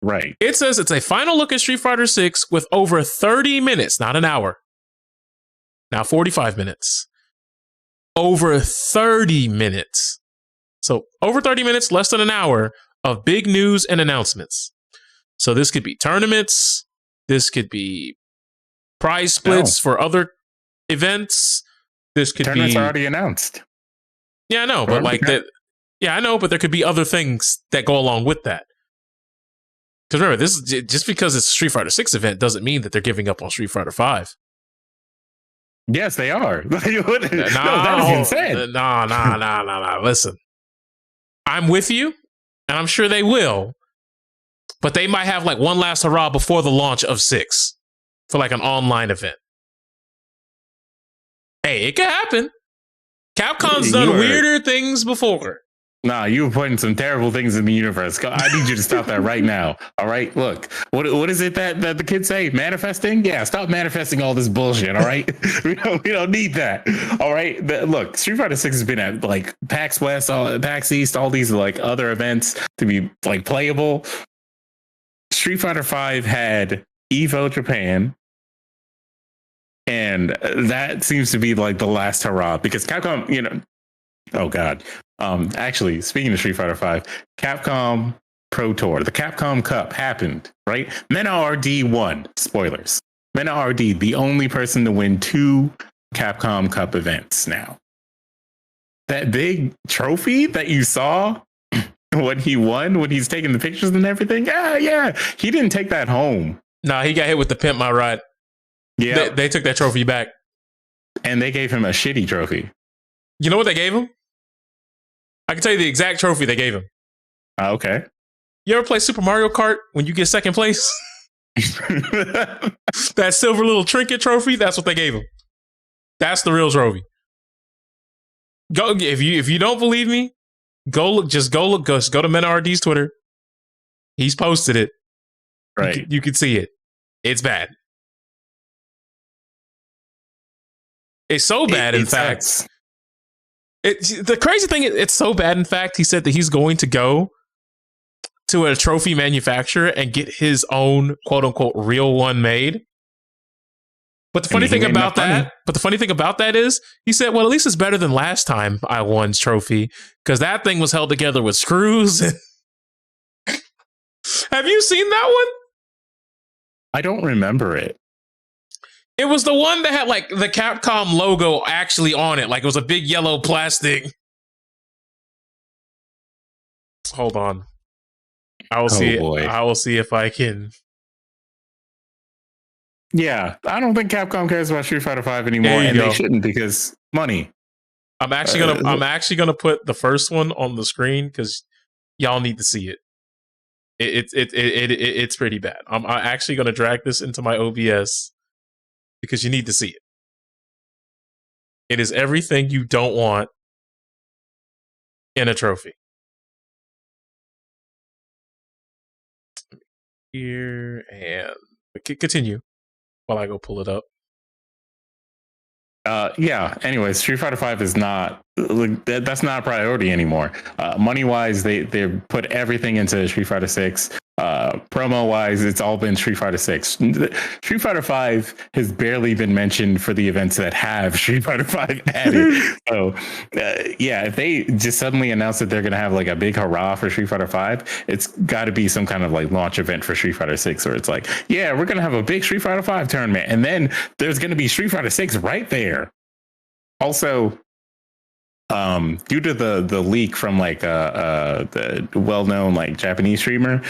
Right. It says it's a final look at Street Fighter 6 with over 30 minutes, not an hour. Now 45 minutes. Over 30 minutes. So over 30 minutes, less than an hour of big news and announcements. So this could be tournaments. This could be prize splits for other events. This could tournaments be are already announced. Yeah, I know, but like that. Yeah, I know, but there could be other things that go along with that. Because remember, this is just because it's a Street Fighter 6 event doesn't mean that they're giving up on Street Fighter 5. Yes, they are. No, that is insane. Nah. Listen, I'm with you, and I'm sure they will. But they might have like one last hurrah before the launch of 6 for like an online event. Hey, it could happen. Capcom's done weirder things before. Nah, you were putting some terrible things in the universe. I need you to stop that right now. All right, look, what is it that the kids say? Manifesting? Yeah, stop manifesting all this bullshit. All right, we don't need that. All right, look, Street Fighter 6 has been at like PAX West, PAX East, all these like other events to be like playable. Street Fighter 5 had Evo Japan, and that seems to be like the last hurrah because Capcom, oh god. Actually, speaking of Street Fighter 5, Capcom Pro Tour, the Capcom Cup happened, right? Mena RD won. Spoilers. Mena RD, the only person to win 2 Capcom Cup events now. That big trophy that you saw when he won, when he's taking the pictures and everything, yeah, he didn't take that home. Nah, he got hit with the Pimp My Ride. Yeah. They took that trophy back. And they gave him a shitty trophy. You know what they gave him? I can tell you the exact trophy they gave him. Okay. You ever play Super Mario Kart when you get second place? That silver little trinket trophy, that's what they gave him. That's the real trophy. Go if you don't believe me, go to Mena RD's Twitter. He's posted it. Right. You can see it. It's bad. It's so bad, in fact. Sucks. The crazy thing is, it's so bad, in fact, he said that he's going to go to a trophy manufacturer and get his own quote-unquote real one made. But the funny thing about that is, he said, well, at least it's better than last time I won's trophy, because that thing was held together with screws. Have you seen that one? I don't remember it. It was the one that had like the Capcom logo actually on it. Like it was a big yellow plastic. Hold on. I will see. I will see if I can. Yeah, I don't think Capcom cares about Street Fighter 5 anymore, and they shouldn't because money. I'm actually gonna put the first one on the screen because y'all need to see it. It's pretty bad. I'm actually gonna drag this into my OBS. Because you need to see it. It is everything you don't want in a trophy. Here and continue while I go pull it up. Yeah. Anyway, Street Fighter 5 is not that's not a priority anymore. Money wise, they put everything into Street Fighter 6. Promo wise, it's all been Street Fighter 6. Street Fighter 5 has barely been mentioned for the events that have Street Fighter 5 added. So, yeah, if they just suddenly announce that they're going to have like a big hurrah for Street Fighter 5, it's got to be some kind of like launch event for Street Fighter 6 where it's like, yeah, we're going to have a big Street Fighter 5 tournament. And then there's going to be Street Fighter 6 right there. Also, due to the leak from like the well-known like Japanese streamer,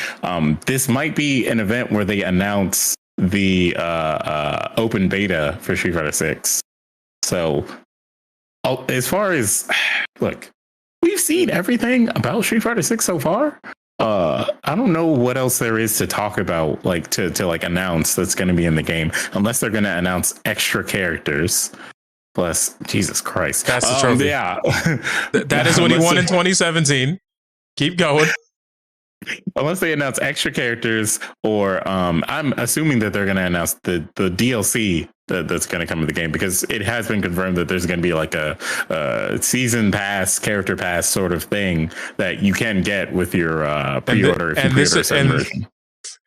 this might be an event where they announce the open beta for Street Fighter 6. So as far as look, we've seen everything about Street Fighter 6 so far. I don't know what else there is to talk about, like to like announce that's going to be in the game, unless they're going to announce extra characters. Plus, Jesus Christ. That's the trophy. Yeah. That is what he won in 2017. Keep going. Unless they announce extra characters, or I'm assuming that they're going to announce the DLC that's going to come to the game, because it has been confirmed that there's going to be like a season pass, character pass sort of thing that you can get with your pre-order if you pre-order a certain version.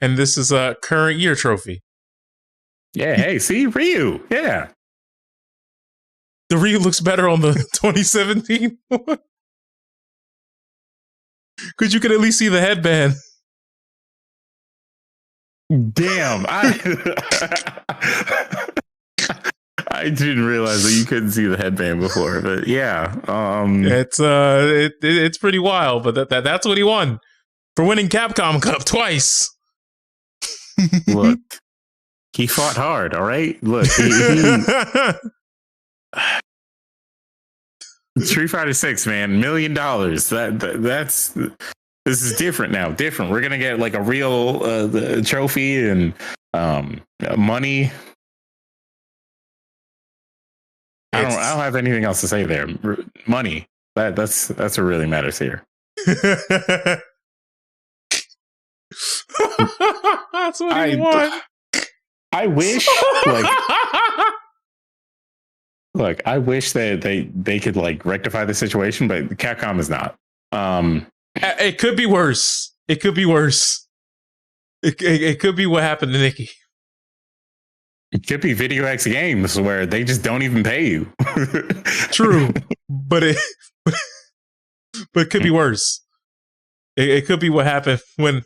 And this is a current year trophy. Yeah. Hey, see, Ryu. Yeah. The Ryu looks better on the 2017 one. Because you could at least see the headband. Damn. I didn't realize that you couldn't see the headband before, but yeah. It's pretty wild, but that's what he won for winning Capcom Cup twice. Look, he fought hard. All right. Look, Street Fighter 6, man, $1 million. That's this is different now. Different. We're gonna get like a real trophy and money. I don't have anything else to say there. Money. That's what really matters here. That's what he won. I wish, look, I wish that they could like rectify the situation, but Capcom is not. It could be worse. It could be worse. It could be what happened to Nikki. It could be Video X Games where they just don't even pay you. True, but it could be worse. It could be what happened when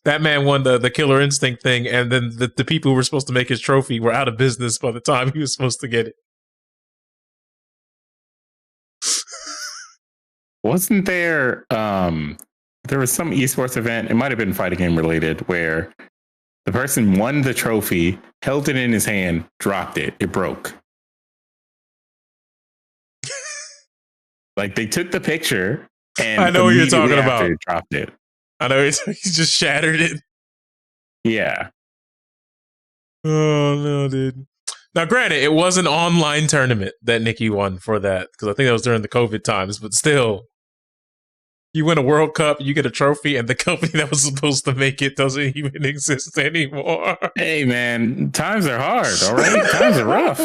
that man won the Killer Instinct thing, and then the people who were supposed to make his trophy were out of business by the time he was supposed to get it. Wasn't there there was some esports event, it might have been fighting game related, where the person won the trophy, held it in his hand, dropped it, it broke. Like they took the picture and I know what you're talking about. Dropped it. I know he just shattered it. Yeah. Oh no, dude. Now, granted, it was an online tournament that Nikki won for that, because I think that was during the COVID times, but still, you win a World Cup, you get a trophy, and the company that was supposed to make it doesn't even exist anymore. Hey, man, times are hard, all right? Times are rough.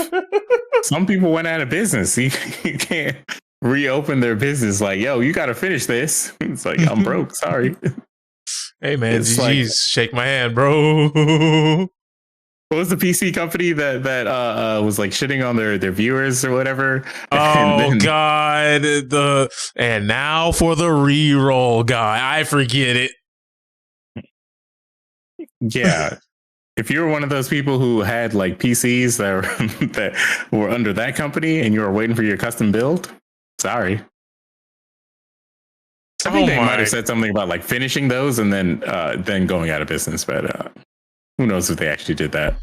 Some people went out of business. You can't reopen their business like, yo, you got to finish this. It's like, I'm broke, sorry. Hey, man, GG's, like, shake my hand, bro. What was the PC company that was like shitting on their viewers or whatever? Oh God! And now for the reroll guy, I forget it. Yeah, if you were one of those people who had like PCs that were under that company and you were waiting for your custom build, sorry. I think they might have said something about like finishing those and then going out of business, but who knows if they actually did that?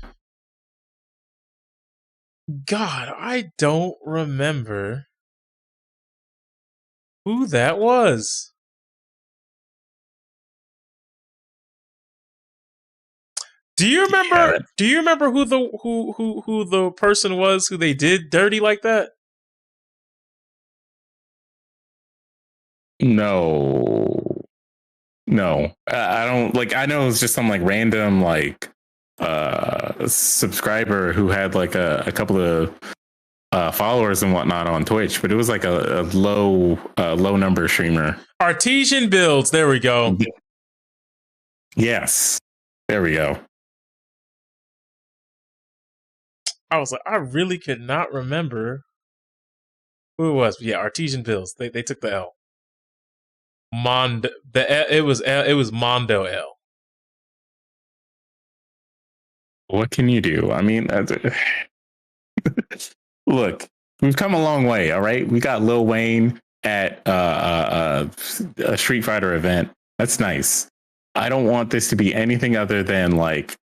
God, I don't remember who that was. Do you remember? Yeah. Do you remember who the person was who they did dirty like that? No. I don't like. I know it's just some like random like subscriber who had like a couple of followers and whatnot on Twitch, but it was like a low number streamer. Artesian Builds. There we go. Yes, there we go. I was like, I really could not remember who it was. But yeah, Artesian Builds. They took the L. It was Mondo L. What can you do? I mean, look, we've come a long way. All right, we got Lil Wayne at a Street Fighter event. That's nice. I don't want this to be anything other than like,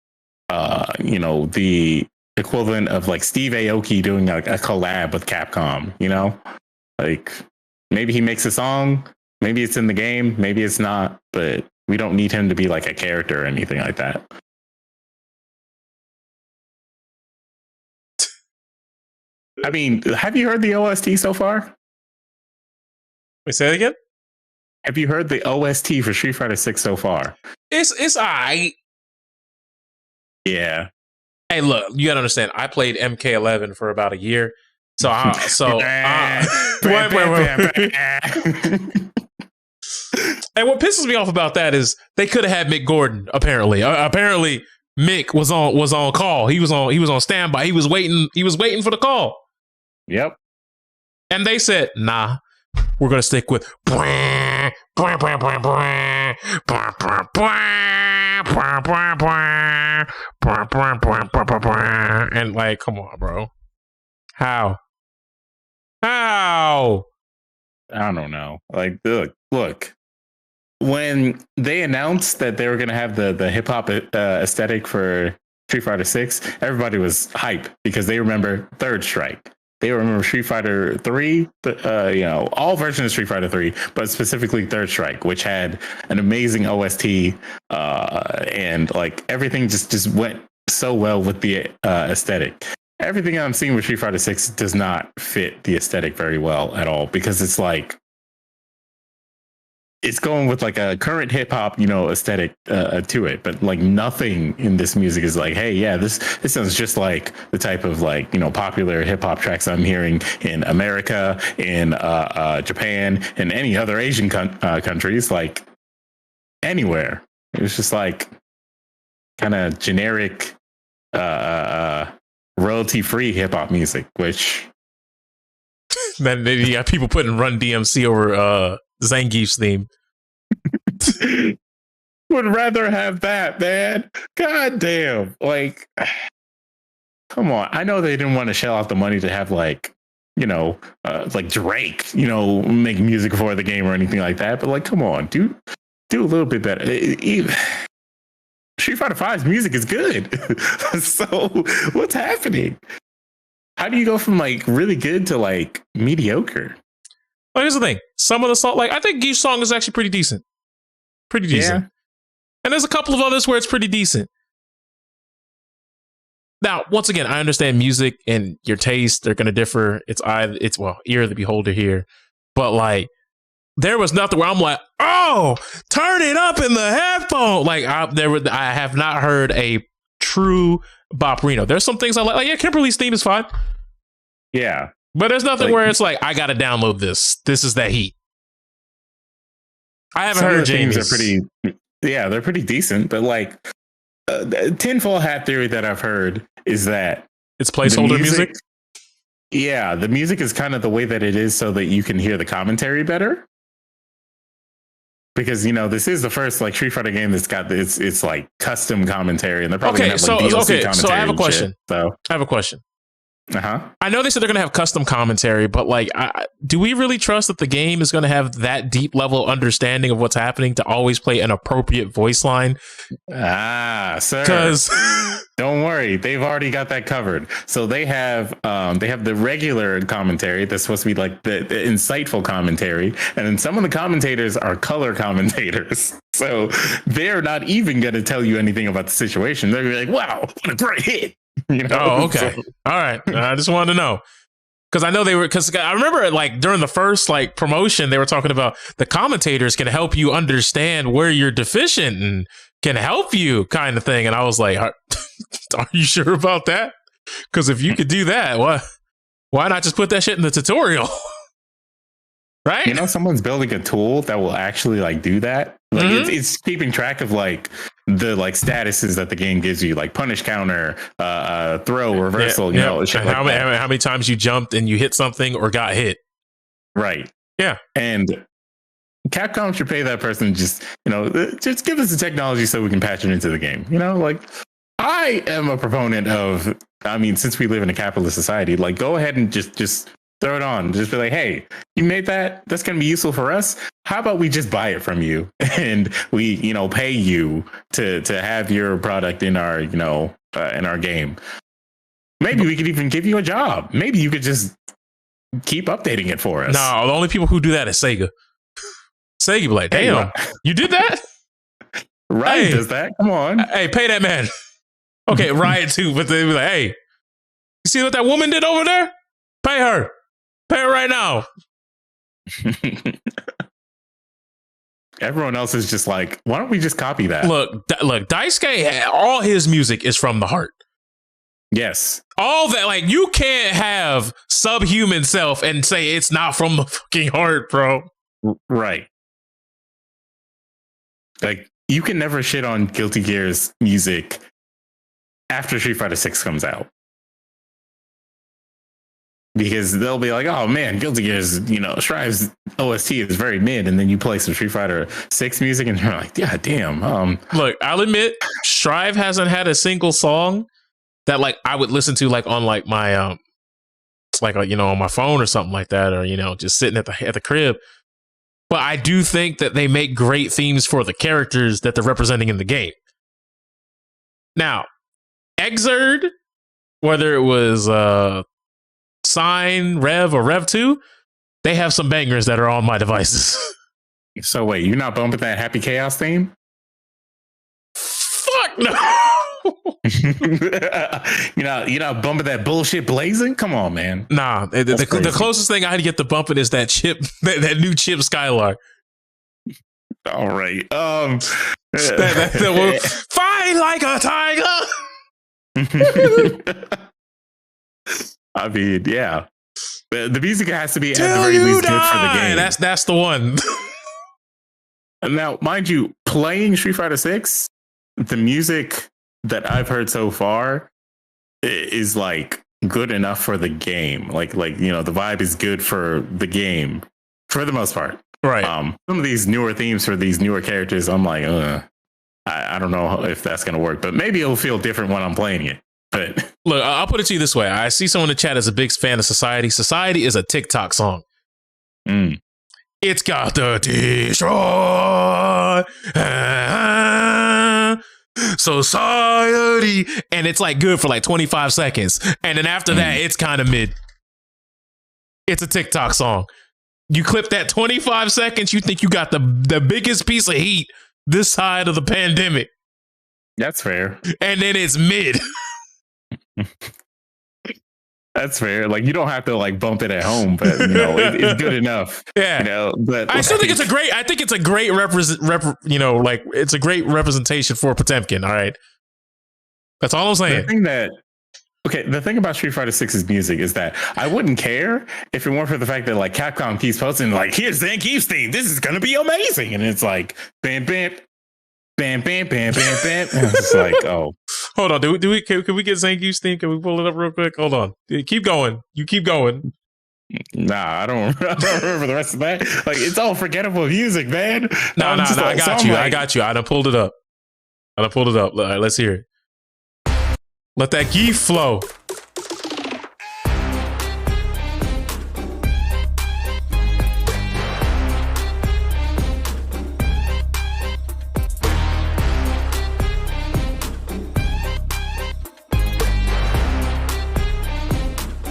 the equivalent of like Steve Aoki doing a collab with Capcom. You know, like maybe he makes a song. Maybe it's in the game, maybe it's not, but we don't need him to be like a character or anything like that. I mean, have you heard the OST so far? Wait, say that again? Have you heard the OST for Street Fighter 6 so far? It's alright. Yeah. Hey, look, you gotta understand, I played MK11 for about a year. And what pisses me off about that is they could have had Mick Gordon. Apparently, Mick was on call. He was on standby. He was waiting for the call. Yep. And they said, "Nah, we're gonna stick with." And like, come on, bro. How? I don't know. Like, look. when they announced that they were going to have the hip hop aesthetic for Street Fighter 6, everybody was hype because they remember Third Strike. They remember Street Fighter 3, all versions of Street Fighter 3, but specifically Third Strike, which had an amazing OST, and like everything just went so well with the aesthetic. Everything I'm seeing with Street Fighter 6 does not fit the aesthetic very well at all, because it's like it's going with like a current hip hop, aesthetic to it, but like nothing in this music is like, hey, yeah, this sounds just like the type of like, popular hip hop tracks I'm hearing in America, in Japan, and any other Asian countries, like anywhere. It's just like kind of generic, royalty-free hip hop music, which then you got people putting Run DMC over Zangief's theme. Would rather have that, man. God damn. Like, come on. I know they didn't want to shell out the money to have like Drake, make music for the game or anything like that. But like, come on, do a little bit better. Street Fighter 5's music is good. So what's happening? How do you go from like really good to like mediocre? Well, here's the thing. Some of the song, like I think Geef's song is actually pretty decent. Pretty decent. Yeah. And there's a couple of others where it's pretty decent. Now, once again, I understand music and your taste, they're going to differ. It's ear of the beholder here. But like, there was nothing where I'm like, oh, turn it up in the headphone. Like I have not heard a true Boprino. There's some things I like yeah, Kimberly's theme is fine. Yeah. But there's nothing where it's like, I got to download this. This is that heat. I haven't heard James. They're pretty decent. But like, tinfoil hat theory that I've heard is that it's placeholder music. Yeah, the music is kind of the way that it is so that you can hear the commentary better. Because this is the first like Street Fighter game that's got it's like custom commentary, and they're probably gonna have like DLC commentary. So I have a question. I have a question. Uh-huh. I know they said they're going to have custom commentary, but like, do we really trust that the game is going to have that deep level understanding of what's happening to always play an appropriate voice line? Sir. Because don't worry, they've already got that covered. So they have the regular commentary that's supposed to be like the insightful commentary, and then some of the commentators are color commentators. So they're not even going to tell you anything about the situation. They're going to be like, "Wow, what a great hit." Oh, okay. So. All right. I just wanted to know. Because I know because I remember like during the first like promotion, they were talking about the commentators can help you understand where you're deficient and can help you kind of thing. And I was like, are you sure about that? Because if you could do that, why not just put that shit in the tutorial? Right? Someone's building a tool that will actually like do that. Like it's keeping track of like the like statuses that the game gives you, like punish counter, throw, reversal, shit like how many times you jumped and you hit something or got hit. Right. Yeah. And Capcom should pay that person just give us the technology so we can patch it into the game. Like I am a proponent of, since we live in a capitalist society, like go ahead and just throw it on. Just be like, hey, you made that. That's going to be useful for us. How about we just buy it from you and we, pay you to have your product in our, in our game. Maybe we could even give you a job. Maybe you could just keep updating it for us. No, the only people who do that is Sega. Sega be like, damn, you did that? Riot does that. Come on. Hey, pay that man. Okay, Riot too, but they be like, hey, you see what that woman did over there? Pay her. Pay her right now. Everyone else is just like, why don't we just copy that? Look, Daisuke, all his music is from the heart. Yes. All that, like, you can't have Subhuman Self and say it's not from the fucking heart, bro. Right. Like, you can never shit on Guilty Gear's music after Street Fighter 6 comes out. Because they'll be like, oh man, Guilty Gear's, Strive's OST is very mid, and then you play some Street Fighter 6 music and you're like, yeah, damn. Look, I'll admit, Strive hasn't had a single song that like I would listen to like on like my on my phone or something like that, or just sitting at the crib. but I do think that they make great themes for the characters that they're representing in the game. Now, Exerd, whether it was Sign, Rev, or Rev 2, they have some bangers that are on my devices. So wait, you're not bumping that Happy Chaos theme? Fuck no. You're not bumping that bullshit blazing? Come on, man. Nah, the closest thing I had to get to bumping is that chip, that new chip Skylar. All right. Fight like a tiger. I mean, yeah. The music has to be at the very least good for the game. That's the one. Now, mind you, playing Street Fighter 6, the music that I've heard so far is like good enough for the game. Like the vibe is good for the game for the most part. Right. Some of these newer themes for these newer characters, I'm like, I don't know if that's gonna work, but maybe it'll feel different when I'm playing it. But look, I'll put it to you this way: I see someone in the chat as a big fan of Society. Society is a TikTok song. It's got the destroy society, and it's like good for like 25 seconds, and then after that, it's kind of mid. It's a TikTok song. You clip that 25 seconds, you think you got the biggest piece of heat this side of the pandemic. That's fair. And then it's mid. That's fair. Like, you don't have to like bump it at home, but it's good enough. Yeah. But I still think it's a great. I think it's a great it's a great representation for Potemkin. All right. That's all I'm saying. The thing about Street Fighter 6's music is that I wouldn't care if it weren't for the fact that like Capcom keeps posting like, here's Zangief's theme. This is gonna be amazing, and it's like bam bam bam bam bam bam bam. And it's like, oh, hold on. Can we get Zangief's theme? Can we pull it up real quick? Hold on. Keep going. You keep going. Nah, I don't remember the rest of that. Like, it's all forgettable music, man. No, I got you. I got you. I done pulled it up. All right, let's hear it. Let that geef flow.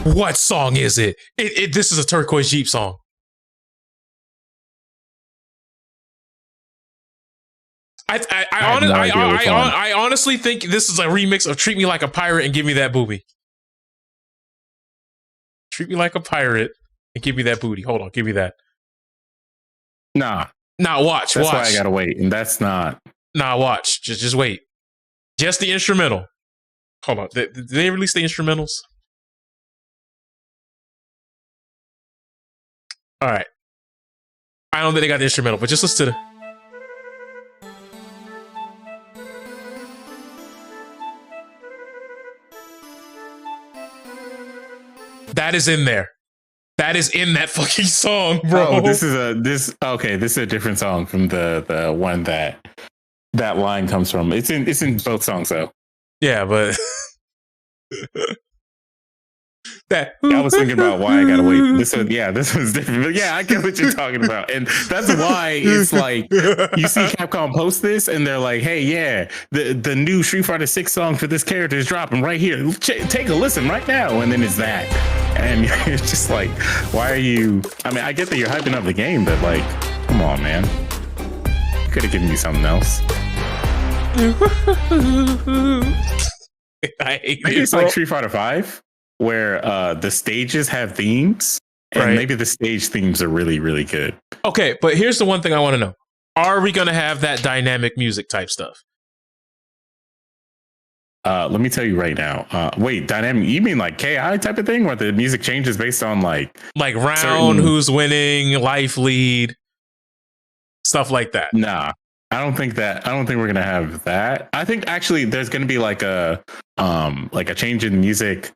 What song is it? This is a Turquoise Jeep song. I honestly think this is a remix of Treat Me Like a Pirate and Give Me That Booby. Treat Me Like a Pirate and Give Me That Booty. Hold on, give me that. Nah, watch. That's why I gotta wait, and that's not. Nah, watch. Just wait. Just the instrumental. Hold on. Did they release the instrumentals? All right. I don't think they got the instrumental, but just listen to the. That is in there. That is in that fucking song, bro. Oh, this is a different song from the one that line comes from. It's in both songs though. Yeah, but I was thinking about why I gotta wait. This one's different. But yeah, I get what you're talking about, and that's why it's like you see Capcom post this, and they're like, "Hey, yeah, the new Street Fighter 6 song for this character is dropping right here. Take a listen right now." And then it's that, and it's just like, why are you? I mean, I get that you're hyping up the game, but like, come on, man, you could have given me something else. I hate Maybe it's like Street Fighter 5. Where the stages have themes, and right. Maybe the stage themes are really, really good. Okay, but here's the one thing I want to know. Are we going to have that dynamic music type stuff? Let me tell you right now. Wait, dynamic? You mean like KI type of thing where the music changes based on like round, who's winning, life lead, stuff like that? Nah, I don't think we're going to have that. I think actually there's going to be like a change in music.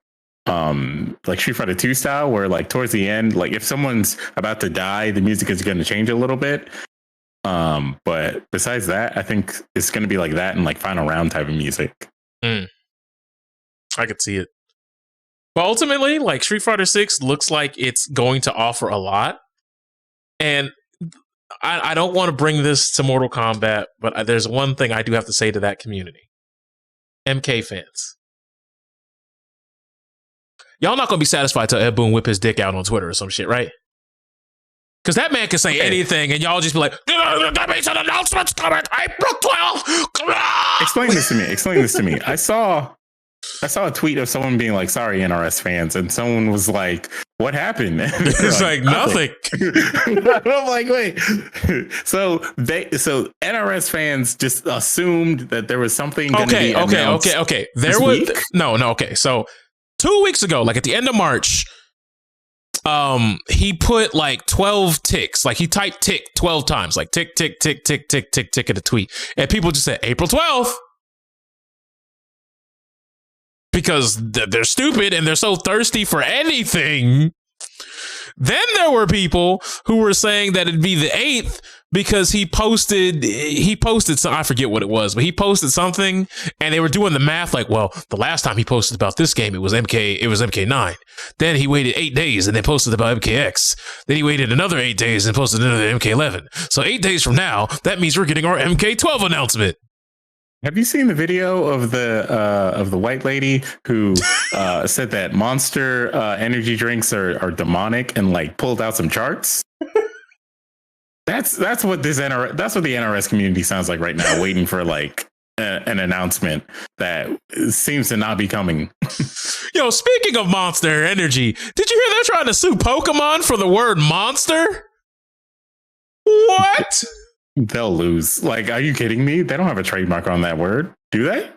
Like Street Fighter 2 style, where like towards the end, like if someone's about to die, the music is going to change a little bit. But besides that, I think it's going to be like that and like final round type of music. I could see it. But ultimately, like Street Fighter 6 looks like it's going to offer a lot. And I don't want to bring this to Mortal Kombat, but there's one thing I do have to say to that community. MK fans. Y'all not going to be satisfied till Ed Boon whip his dick out on Twitter or some shit, right? Because that man can say anything and y'all just be like, that means an announcement's coming, April 12th. Explain this to me. I saw a tweet of someone being like, sorry, NRS fans. And someone was like, what happened? It's like nothing. I'm like, wait. So NRS fans just assumed that there was something going to be announced. Okay. There was no. Okay. So 2 weeks ago, like at the end of March, he put like 12 ticks. Like he typed tick 12 times, like tick, tick, tick, tick, tick, tick, tick at a tweet. And people just said April 12th. Because they're stupid and they're so thirsty for anything. Then there were people who were saying that it'd be the 8th because he posted some, I forget what it was, but he posted something and they were doing the math like, well, the last time he posted about this game, it was MK9. Then he waited 8 days and then posted about MKX. Then he waited another 8 days and posted another MK11. So 8 days from now, that means we're getting our MK12 announcement. Have you seen the video of the white lady who said that Monster energy drinks are demonic and like pulled out some charts? That's what the NRS community sounds like right now, waiting for like an announcement that seems to not be coming. Yo, speaking of Monster Energy, did you hear they're trying to sue Pokemon for the word monster? What? They'll lose. Like, are you kidding me? They don't have a trademark on that word, do they?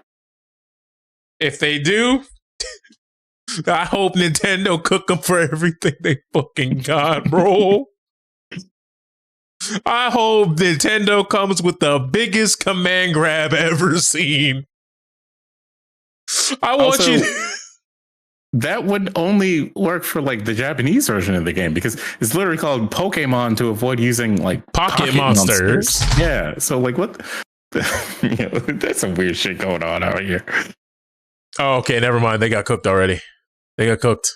If they do, I hope Nintendo cook them for everything they fucking got, bro. I hope Nintendo comes with the biggest command grab ever seen. I want also, you. That would only work for like the Japanese version of the game because it's literally called Pokemon to avoid using like pocket monsters. Yeah. So like what? That's some weird shit going on out here. Oh, okay. Never mind. They got cooked already. They got cooked.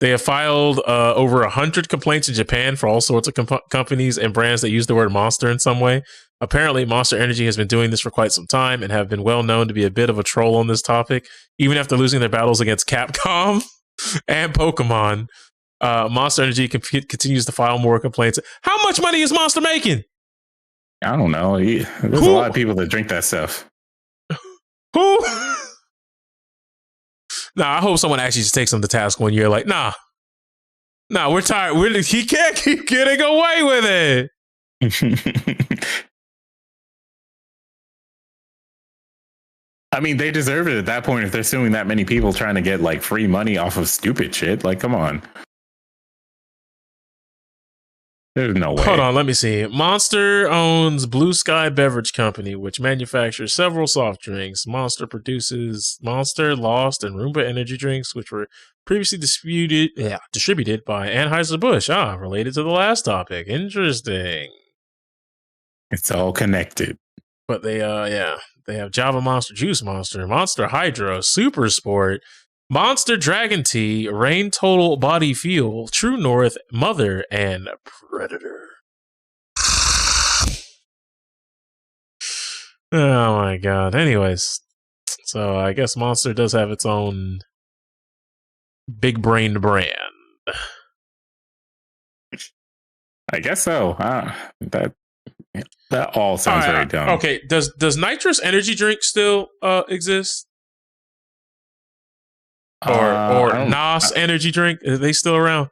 They have filed over 100 complaints in Japan for all sorts of companies and brands that use the word monster in some way. Apparently, Monster Energy has been doing this for quite some time and have been well known to be a bit of a troll on this topic. Even after losing their battles against Capcom and Pokemon, Monster Energy continues to file more complaints. How much money is Monster making? I don't know. There's a lot of people that drink that stuff. Who? Nah, I hope someone actually just takes them to task one year. Like, nah, we're tired. He can't keep getting away with it. I mean, they deserve it at that point if they're suing that many people trying to get like free money off of stupid shit. Like, come on. There's no way. Hold on, let me see. Monster owns Blue Sky Beverage Company, which manufactures several soft drinks. Monster produces Monster, Lost, and Roomba energy drinks, which were previously distributed by Anheuser-Busch. Related to the last topic. Interesting. It's all connected. But they have Java Monster, Juice Monster, Monster Hydro, Super Sport, Monster Dragon Tea, Rain Total Body Fuel, True North, Mother, and Predator. Oh my god. Anyways, so I guess Monster does have its own big brained brand. I guess so. That all sounds very dumb. Okay, does Nitrous energy drink still exist? Or NOS energy drink? Are they still around?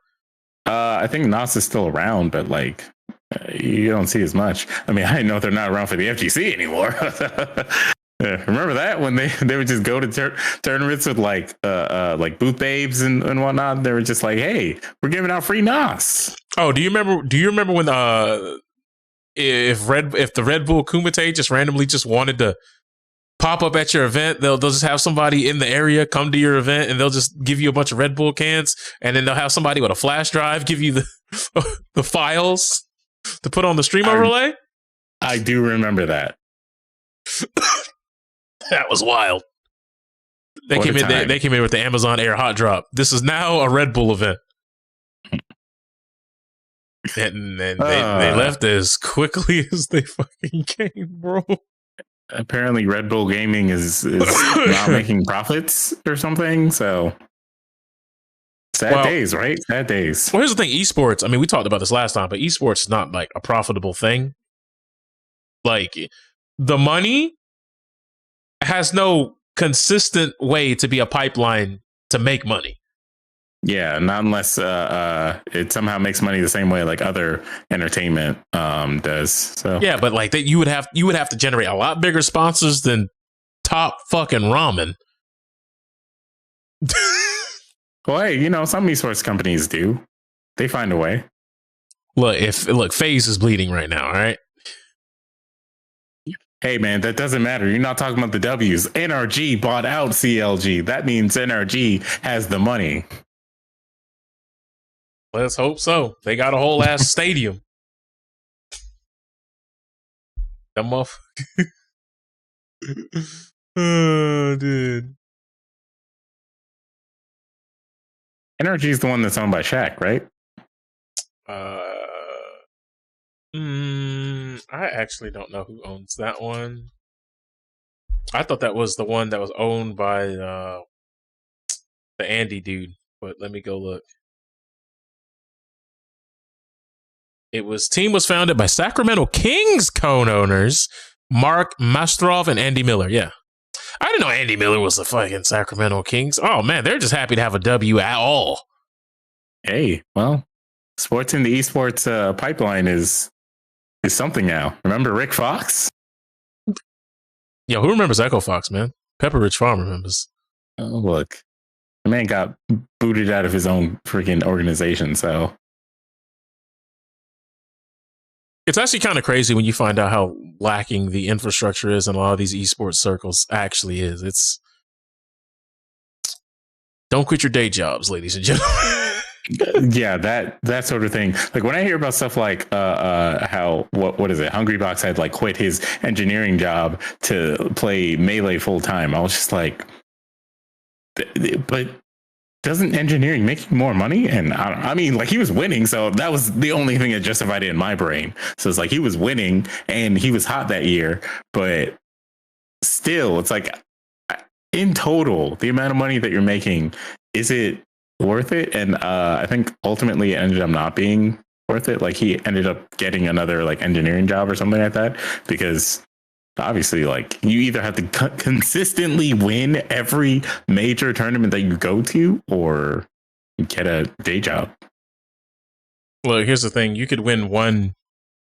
I think NOS is still around, but like you don't see as much. I mean, I know they're not around for the FGC anymore. Remember that when they would just go to tournaments with like booth babes and whatnot? They were just like, "Hey, we're giving out free NOS." Oh, do you remember when if the Red Bull Kumite just randomly just wanted to pop up at your event, they'll just have somebody in the area come to your event and they'll just give you a bunch of Red Bull cans, and then they'll have somebody with a flash drive give you the files to put on the stream overlay? I do remember that. That was wild. They came in with the Amazon Air Hot Drop. This is now a Red Bull event. And they left as quickly as they fucking came, bro. Apparently, Red Bull Gaming is not making profits or something. So sad days, right? Sad days. Well, here's the thing: esports. I mean, we talked about this last time, but esports is not like a profitable thing. Like the money has no consistent way to be a pipeline to make money. Yeah, not unless it somehow makes money the same way like other entertainment does. So yeah, but like that, you would have to generate a lot bigger sponsors than Top fucking Ramen. Well, hey, some esports companies do. They find a way. Look, FaZe is bleeding right now. All right. Hey man, that doesn't matter. You're not talking about the W's. NRG bought out CLG. That means NRG has the money. Let's hope so. They got a whole ass stadium. That motherfucker. Oh, dude. NRG is the one that's owned by Shaq, right? I actually don't know who owns that one. I thought that was the one that was owned by the Andy dude, but let me go look. Team was founded by Sacramento Kings co-owners Mark Mastrov and Andy Miller. Yeah. I didn't know Andy Miller was the fucking Sacramento Kings. Oh man, they're just happy to have a W at all. Hey, well, sports in the esports pipeline is something now. Remember Rick Fox? Yo, who remembers Echo Fox, man? Pepper Rich Farm remembers. Oh, look. The man got booted out of his own freaking organization, so it's actually kind of crazy when you find out how lacking the infrastructure is in a lot of these esports circles actually is. It's don't quit your day jobs, ladies and gentlemen. Yeah, that sort of thing. Like when I hear about stuff like how what is it? Hungrybox had like quit his engineering job to play Melee full time. I was just like, but doesn't engineering make you more money? And I mean, like he was winning, so that was the only thing that justified it in my brain. So it's like he was winning and he was hot that year, but still, it's like in total, the amount of money that you're making, is it worth it? And I think ultimately it ended up not being worth it. Like he ended up getting another like engineering job or something like that, because obviously like you either have to consistently win every major tournament that you go to or get a day job. Well, here's the thing. You could win one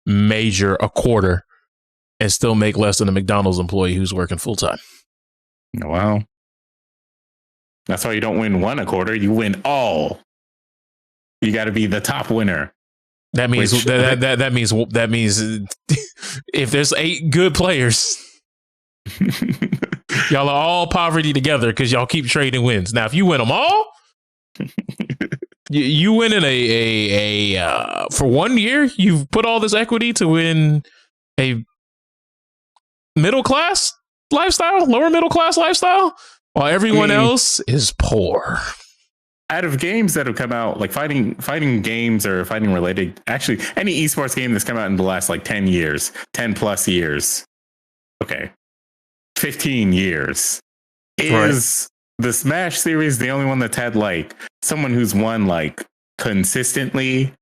major a quarter and still make less than a McDonald's employee who's working full time. Wow. That's why you don't win one a quarter. You win all. You got to be the top winner. That means that means if there's 8 good players, y'all are all poverty together because y'all keep trading wins. Now, if you win them all, you win in a for 1 year. You've put all this equity to win a middle class lifestyle, lower middle class lifestyle, while everyone else is poor. Out of games that have come out, like fighting games or fighting related, actually any esports game that's come out in the last like 10 years, 10 plus years, okay, 15 years, is the Smash series the only one that's had like someone who's won like consistently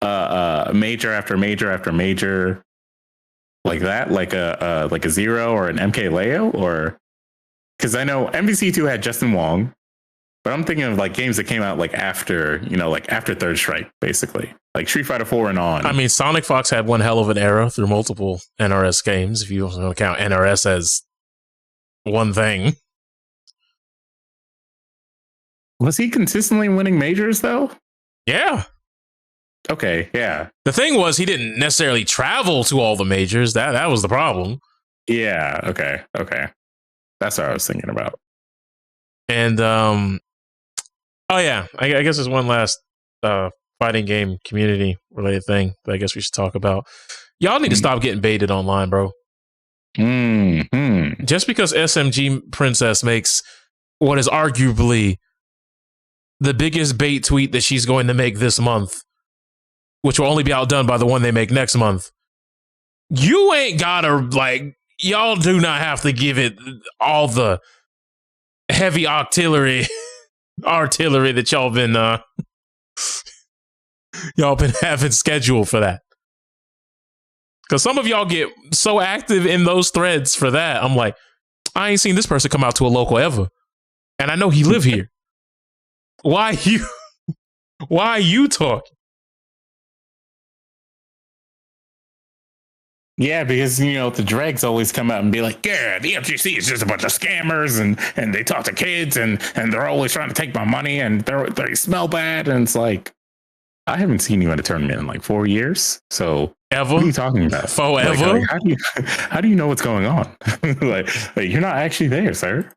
major after major after major like that, like a Zero or an MK Leo? Or because I know MVC2 had Justin Wong. But I'm thinking of like games that came out like after, like after Third Strike, basically, like Street Fighter 4 and on. I mean, Sonic Fox had one hell of an era through multiple NRS games, if you want to count NRS as one thing. Was he consistently winning majors though? Yeah. Okay. Yeah. The thing was, he didn't necessarily travel to all the majors. That was the problem. Yeah. Okay. That's what I was thinking about. And oh yeah, I guess there's one last fighting game community related thing that I guess we should talk about. Y'all need to stop getting baited online, bro. Mm-hmm. Just because SMG Princess makes what is arguably the biggest bait tweet that she's going to make this month which will only be outdone by the one they make next month. You ain't gotta, like, y'all do not have to give it all the heavy artillery that y'all been having scheduled for that. Because some of y'all get so active in those threads for that. I'm like, I ain't seen this person come out to a local ever. And I know he live here. Why you talking? Yeah, because, you know, the dregs always come out and be like, yeah, the FGC is just a bunch of scammers and they talk to kids and they're always trying to take my money and they smell bad. And it's like, I haven't seen you in a tournament in like 4 years. So ever? What are you talking about? Forever? Like, how do you know what's going on? like you're not actually there, sir.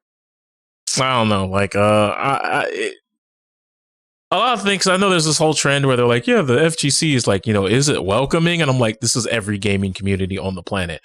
I don't know. Like, a lot of things. I know there's this whole trend where they're like, yeah, the FGC is like, you know, is it welcoming? And I'm like, this is every gaming community on the planet.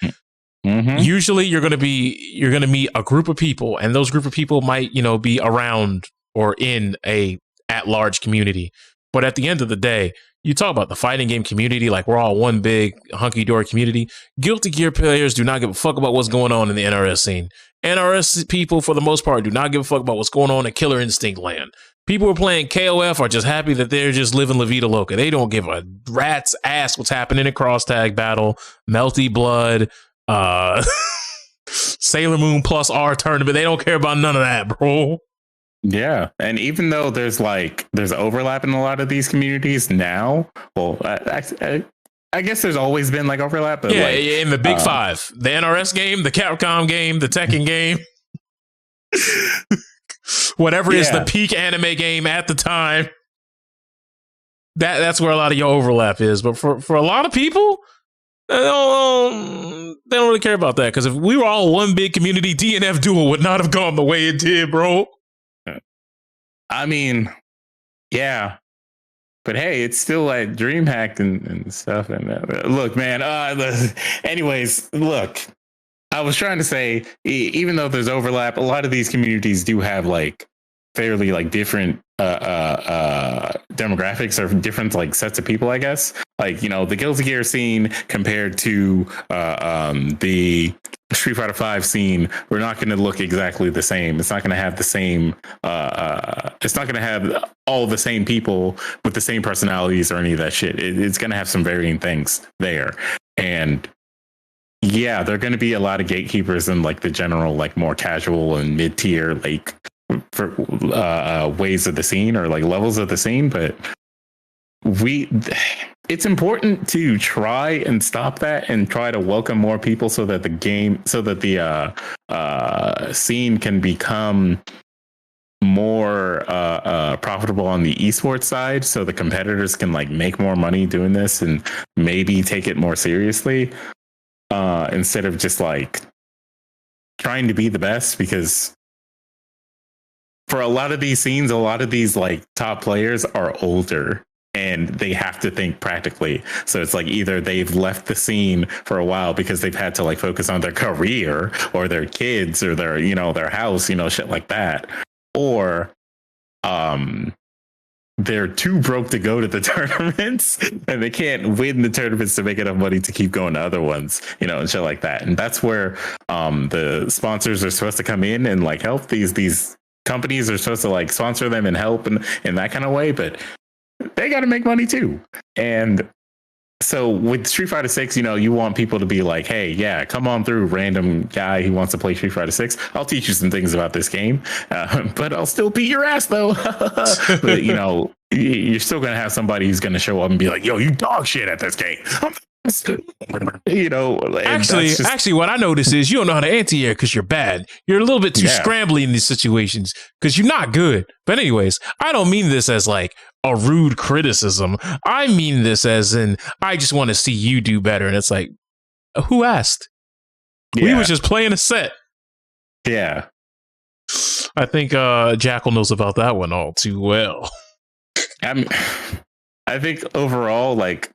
Mm-hmm. Usually you're going to meet a group of people, and those group of people might, you know, be around or in a at-large community. But at the end of the day, you talk about the fighting game community, like we're all one big hunky-dory community. Guilty Gear players do not give a fuck about what's going on in the NRS scene. NRS people, for the most part, do not give a fuck about what's going on in Killer Instinct land. People who are playing KOF are just happy that they're just living La Vida Loca. They don't give a rat's ass what's happening in Cross Tag Battle, Melty Blood, Sailor Moon plus R tournament. They don't care about none of that, bro. Yeah, and even though there's overlap in a lot of these communities now, well, I guess there's always been like overlap. But yeah, in the big five, the NRS game, the Capcom game, the Tekken game, whatever is the peak anime game at the time. That's where a lot of your overlap is. But for a lot of people, they don't really care about that, because if we were all one big community, DNF Duel would not have gone the way it did, bro. I mean, yeah, but hey, it's still like DreamHack and stuff. And look, man. Anyways, look, I was trying to say, even though there's overlap, a lot of these communities do have like fairly like different demographics or different like sets of people, I guess. Like, you know, the Guilty Gear scene compared to the Street Fighter V scene, we're not going to look exactly the same. It's not going to have the same. It's not going to have all the same people with the same personalities or any of that shit. It's going to have some varying things there, and yeah, there are going to be a lot of gatekeepers in like the general, like more casual and mid tier, like for ways of the scene or like levels of the scene, but it's important to try and stop that and try to welcome more people so that the scene can become more profitable on the esports side, so the competitors can like make more money doing this and maybe take it more seriously, instead of just like trying to be the best. Because for a lot of these scenes, a lot of these like top players are older and they have to think practically. So it's like either they've left the scene for a while because they've had to like focus on their career or their kids or their, you know, their house, you know, shit like that. Or they're too broke to go to the tournaments and they can't win the tournaments to make enough money to keep going to other ones, you know, and shit like that. And that's where the sponsors are supposed to come in and like help. These companies are supposed to like sponsor them and help in that kind of way, but they got to make money too. And so with Street Fighter 6, you know, you want people to be like, hey, yeah, come on through, random guy who wants to play Street Fighter 6. I'll teach you some things about this game, but I'll still beat your ass, though. But, you know, you're still going to have somebody who's going to show up and be like, yo, you dog shit at this game. You know, actually, what I notice is you don't know how to anti-air because you're bad. You're a little bit too scrambly in these situations because you're not good. But anyways, I don't mean this as like a rude criticism. I mean this as in I just want to see you do better. And it's like, who asked? Yeah. We were just playing a set. Yeah. I think Jackal knows about that one all too well. I think overall, like,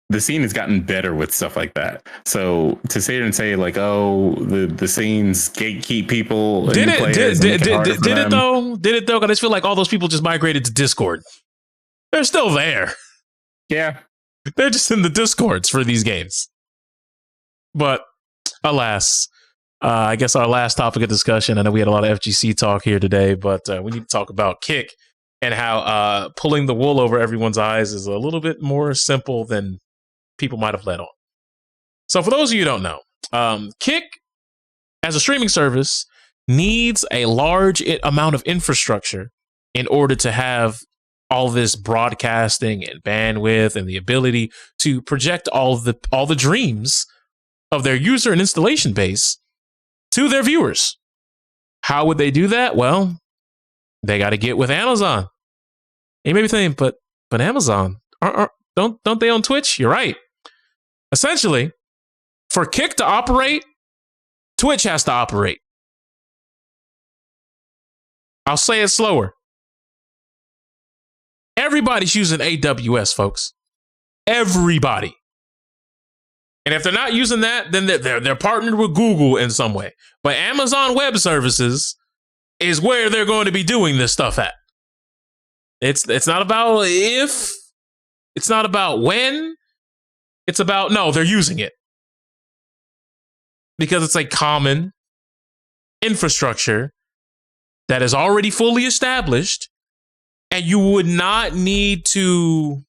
the scene has gotten better with stuff like that. So to sit here and say like, oh, the scenes gatekeep people. Did it though? Did it though? Because I just feel like all those people just migrated to Discord. They're still there. Yeah. They're just in the discords for these games. But alas, I guess our last topic of discussion, I know we had a lot of FGC talk here today, but we need to talk about Kick and how pulling the wool over everyone's eyes is a little bit more simple than people might have let on. So for those of you who don't know, Kick, as a streaming service, needs a large amount of infrastructure in order to have all this broadcasting and bandwidth and the ability to project all the dreams of their user and installation base to their viewers. How would they do that? Well, they got to get with Amazon. You may be thinking, but Amazon, don't they own Twitch? You're right. Essentially, for Kick to operate, Twitch has to operate. I'll say it slower. Everybody's using AWS, folks. Everybody. And if they're not using that, then they're partnered with Google in some way. But Amazon Web Services is where they're going to be doing this stuff at. It's not about if, it's not about when, it's about, no, they're using it. Because it's a common infrastructure that is already fully established, and you would not need to,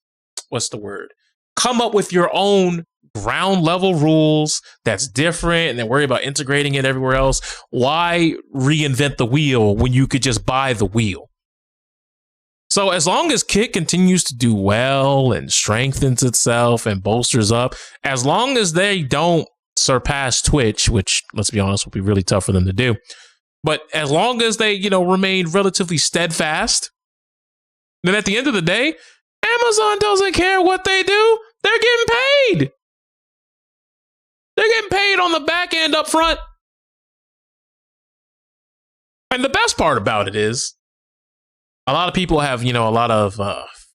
what's the word? Come up with your own ground level rules that's different and then worry about integrating it everywhere else. Why reinvent the wheel when you could just buy the wheel? So as long as Kick continues to do well and strengthens itself and bolsters up, as long as they don't surpass Twitch, which, let's be honest, will be really tough for them to do, but as long as they, remain relatively steadfast, then at the end of the day, Amazon doesn't care what they do. They're getting paid. They're getting paid on the back end up front. And the best part about it is a lot of people have, a lot of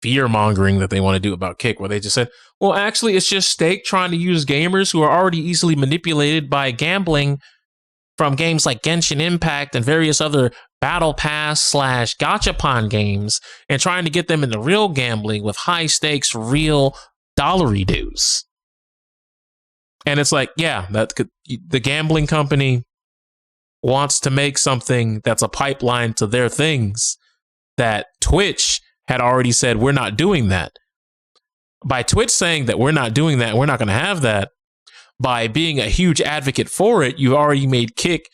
fear mongering that they want to do about Kick, where they just said, well, actually, it's just Stake trying to use gamers who are already easily manipulated by gambling from games like Genshin Impact and various other Battle Pass / Gachapon games and trying to get them into real gambling with high stakes, real dollary dues. And it's like, yeah, the gambling company wants to make something that's a pipeline to their things that Twitch had already said, we're not doing that. By Twitch saying that we're not doing that, we're not going to have that, by being a huge advocate for it, you already made Kick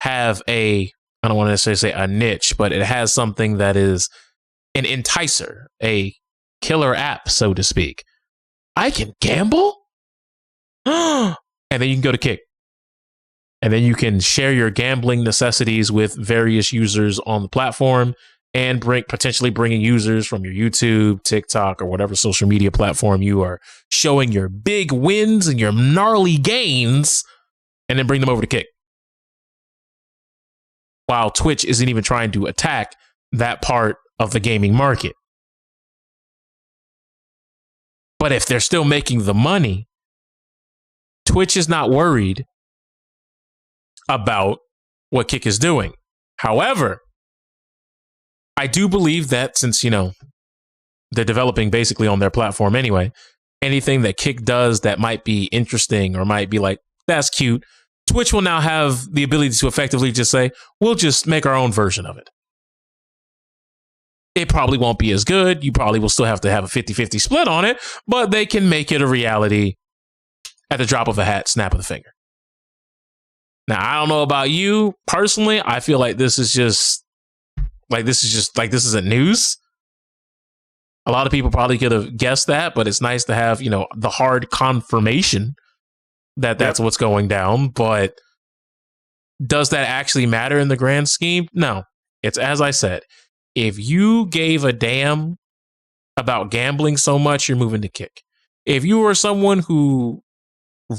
have I don't want to necessarily say a niche, but it has something that is an enticer, a killer app, so to speak. I can gamble? And then you can go to Kick. And then you can share your gambling necessities with various users on the platform and potentially bringing users from your YouTube, TikTok, or whatever social media platform you are showing your big wins and your gnarly gains, and then bring them over to Kick. While Twitch isn't even trying to attack that part of the gaming market. But if they're still making the money, Twitch is not worried about what Kick is doing. However, I do believe that since, they're developing basically on their platform anyway, anything that Kick does that might be interesting or might be like, that's cute, Twitch will now have the ability to effectively just say, we'll just make our own version of it. It probably won't be as good. You probably will still have to have a 50-50 split on it, but they can make it a reality at the drop of a hat, snap of the finger. Now, I don't know about you personally. I feel like this isn't news. A lot of people probably could have guessed that, but it's nice to have, the hard confirmation that that's what's going down. But does that actually matter in the grand scheme? No. It's as I said, if you gave a damn about gambling so much, you're moving to Kick. If you are someone who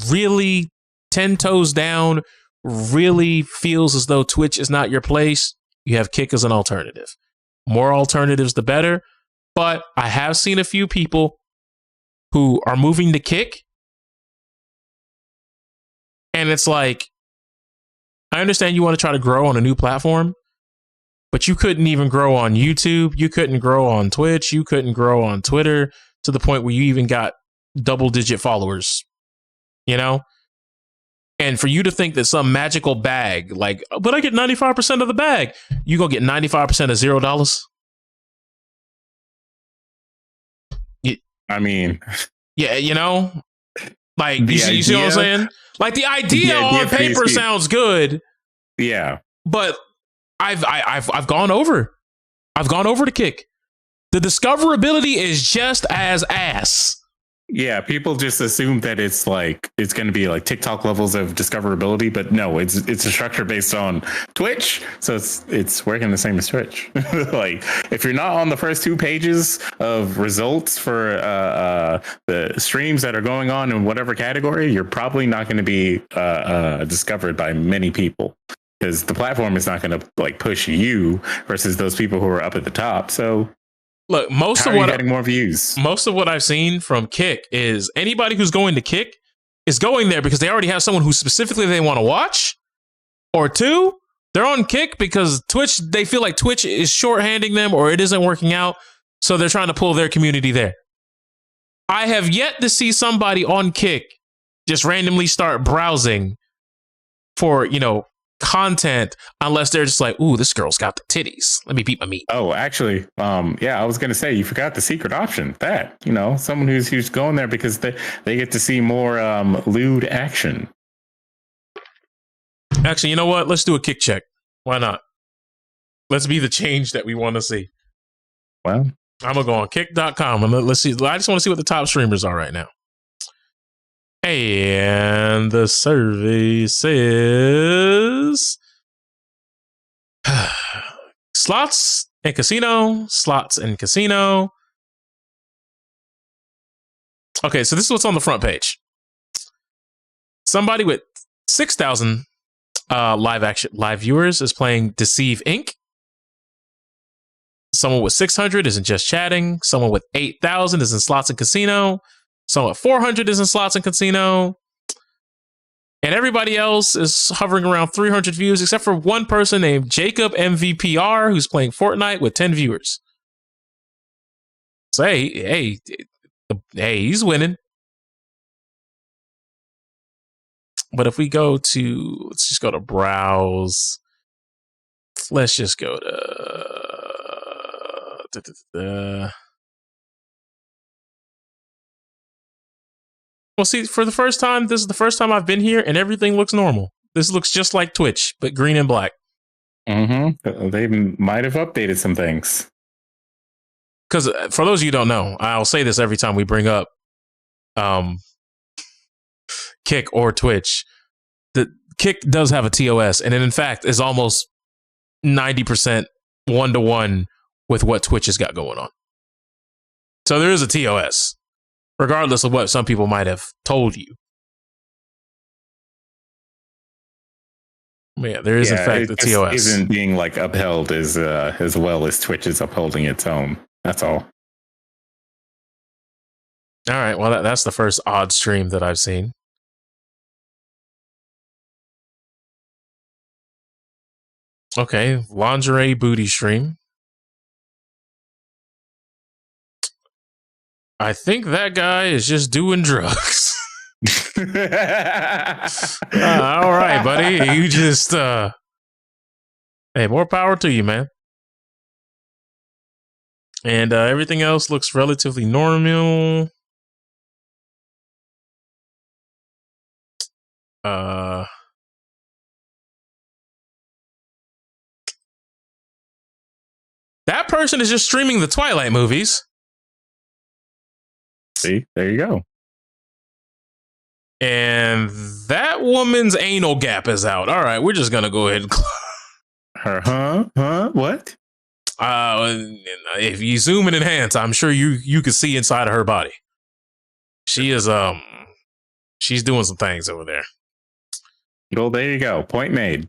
really 10 toes down, really feels as though Twitch is not your place, you have Kick as an alternative. More alternatives, the better. But I have seen a few people who are moving to Kick. And it's like, I understand you want to try to grow on a new platform, but you couldn't even grow on YouTube. You couldn't grow on Twitch. You couldn't grow on Twitter to the point where you even got double-digit followers, you know? And for you to think that some magical bag, like, but I get 95% of the bag, you gonna get 95% of $0? I mean, yeah, you know, like you see what I'm saying? Like the idea on paper sounds good. Yeah, but I've gone over. I've gone over to Kick. The discoverability is just as ass. Yeah, people just assume that it's going to be like TikTok levels of discoverability, but no, it's a structure based on Twitch, so it's working the same as Twitch. Like if you're not on the first 2 pages of results for the streams that are going on in whatever category, you're probably not going to be discovered by many people, because the platform is not going to like push you versus those people who are up at the top. So look, most How of are what you getting more views? Most of what I've seen from Kick is anybody who's going to Kick is going there because they already have someone who specifically they want to watch, or 2, they're on Kick because Twitch, they feel like Twitch is shorthanding them or it isn't working out, so they're trying to pull their community there. I have yet to see somebody on Kick just randomly start browsing for, you know, content unless they're just like, ooh, this girl's got the titties, let me beat my meat. Oh, actually, yeah, I was gonna say you forgot the secret option. That, you know, someone who's going there because they get to see more lewd action. Actually, you know what? Let's do a Kick check. Why not? Let's be the change that we want to see. Well, I'm gonna go on kick.com and let's see. I just want to see what the top streamers are right now. And the survey says slots and casino. Okay, so this is what's on the front page. Somebody with 6,000 live viewers is playing Deceive Inc. Someone with 600 is in Just Chatting. Someone with 8,000 is in Slots and Casino. Someone with 400 is in Slots and Casino. And everybody else is hovering around 300 views, except for one person named Jacob MVPR, who's playing Fortnite with 10 viewers. So, hey, he's winning. But if we go to, let's just go to browse. Let's just go to, well, see, for the first time, this is the first time I've been here and everything looks normal. This looks just like Twitch, but green and black. Mm-hmm. They might have updated some things. Because for those of you who don't know, I'll say this every time we bring up Kick or Twitch. The Kick does have a TOS, and it in fact is almost 90% 1-to-1 with what Twitch has got going on. So there is a TOS, regardless of what some people might have told you. Yeah, there is in fact a TOS. Isn't being like upheld as well as Twitch is upholding its own. That's all. All right. Well, that's the first odd stream that I've seen. Okay, lingerie booty stream. I think that guy is just doing drugs. All right, buddy. You just, hey, more power to you, man. And everything else looks relatively normal. That person is just streaming the Twilight movies. See, there you go. And that woman's anal gap is out. All right, we're just gonna go ahead and Huh? What? If you zoom and enhance, I'm sure you can see inside of her body. She is she's doing some things over there. Well, there you go. Point made.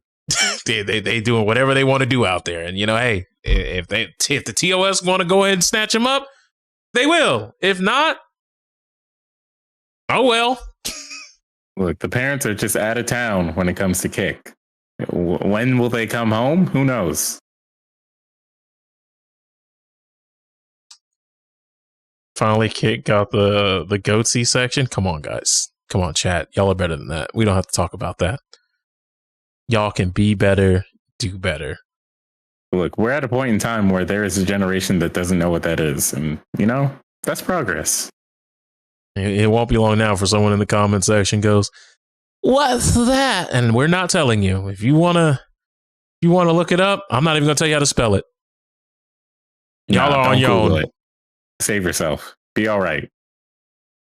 they doing whatever they want to do out there, and you know, hey, if the TOS want to go ahead and snatch them up, they will. If not, oh well. Look, the parents are just out of town when it comes to Kick. When will they come home? Who knows? Finally got the goatsy section. Come on, guys. Come on, chat. Y'all are better than that. We don't have to talk about that. Y'all can be better, do better. Look, we're at a point in time where there is a generation that doesn't know what that is. And, that's progress. It won't be long now for someone in the comment section goes, "What's that?" And we're not telling you. If you wanna look it up, I'm not even gonna tell you how to spell it. Y'all are on your own. Save yourself. Be all right.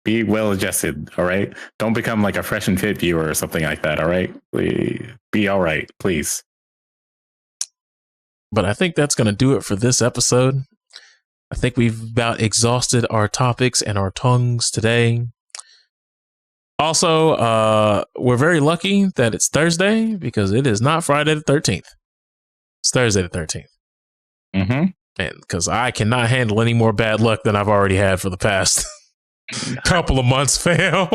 Be well adjusted. All right. Don't become like a fresh and fit viewer or something like that. All right. Be all right, please. But I think that's gonna do it for this episode. I think we've about exhausted our topics and our tongues today. Also, we're very lucky that it's Thursday because it is not Friday the 13th. It's Thursday the 13th. Mm-hmm. And because I cannot handle any more bad luck than I've already had for the past couple of months, fam.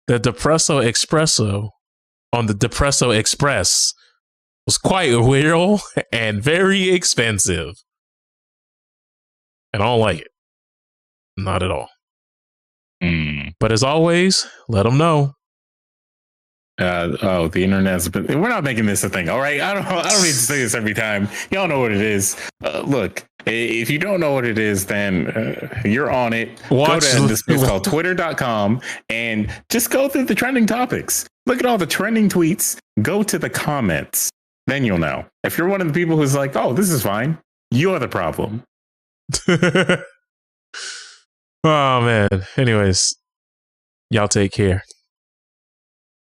The Depresso Espresso on the Depresso Express was quite real and very expensive. And I don't like it. Not at all. But as always, let them know. The internet's been. We're not making this a thing, all right? I don't need to say this every time. Y'all know what it is. Look, if you don't know what it is, then you're on it. Go to this place called Twitter.com and just go through the trending topics. Look at all the trending tweets. Go to the comments. Then you'll know. If you're one of the people who's like, "Oh, this is fine," you're the problem. Oh man. Anyways, y'all take care.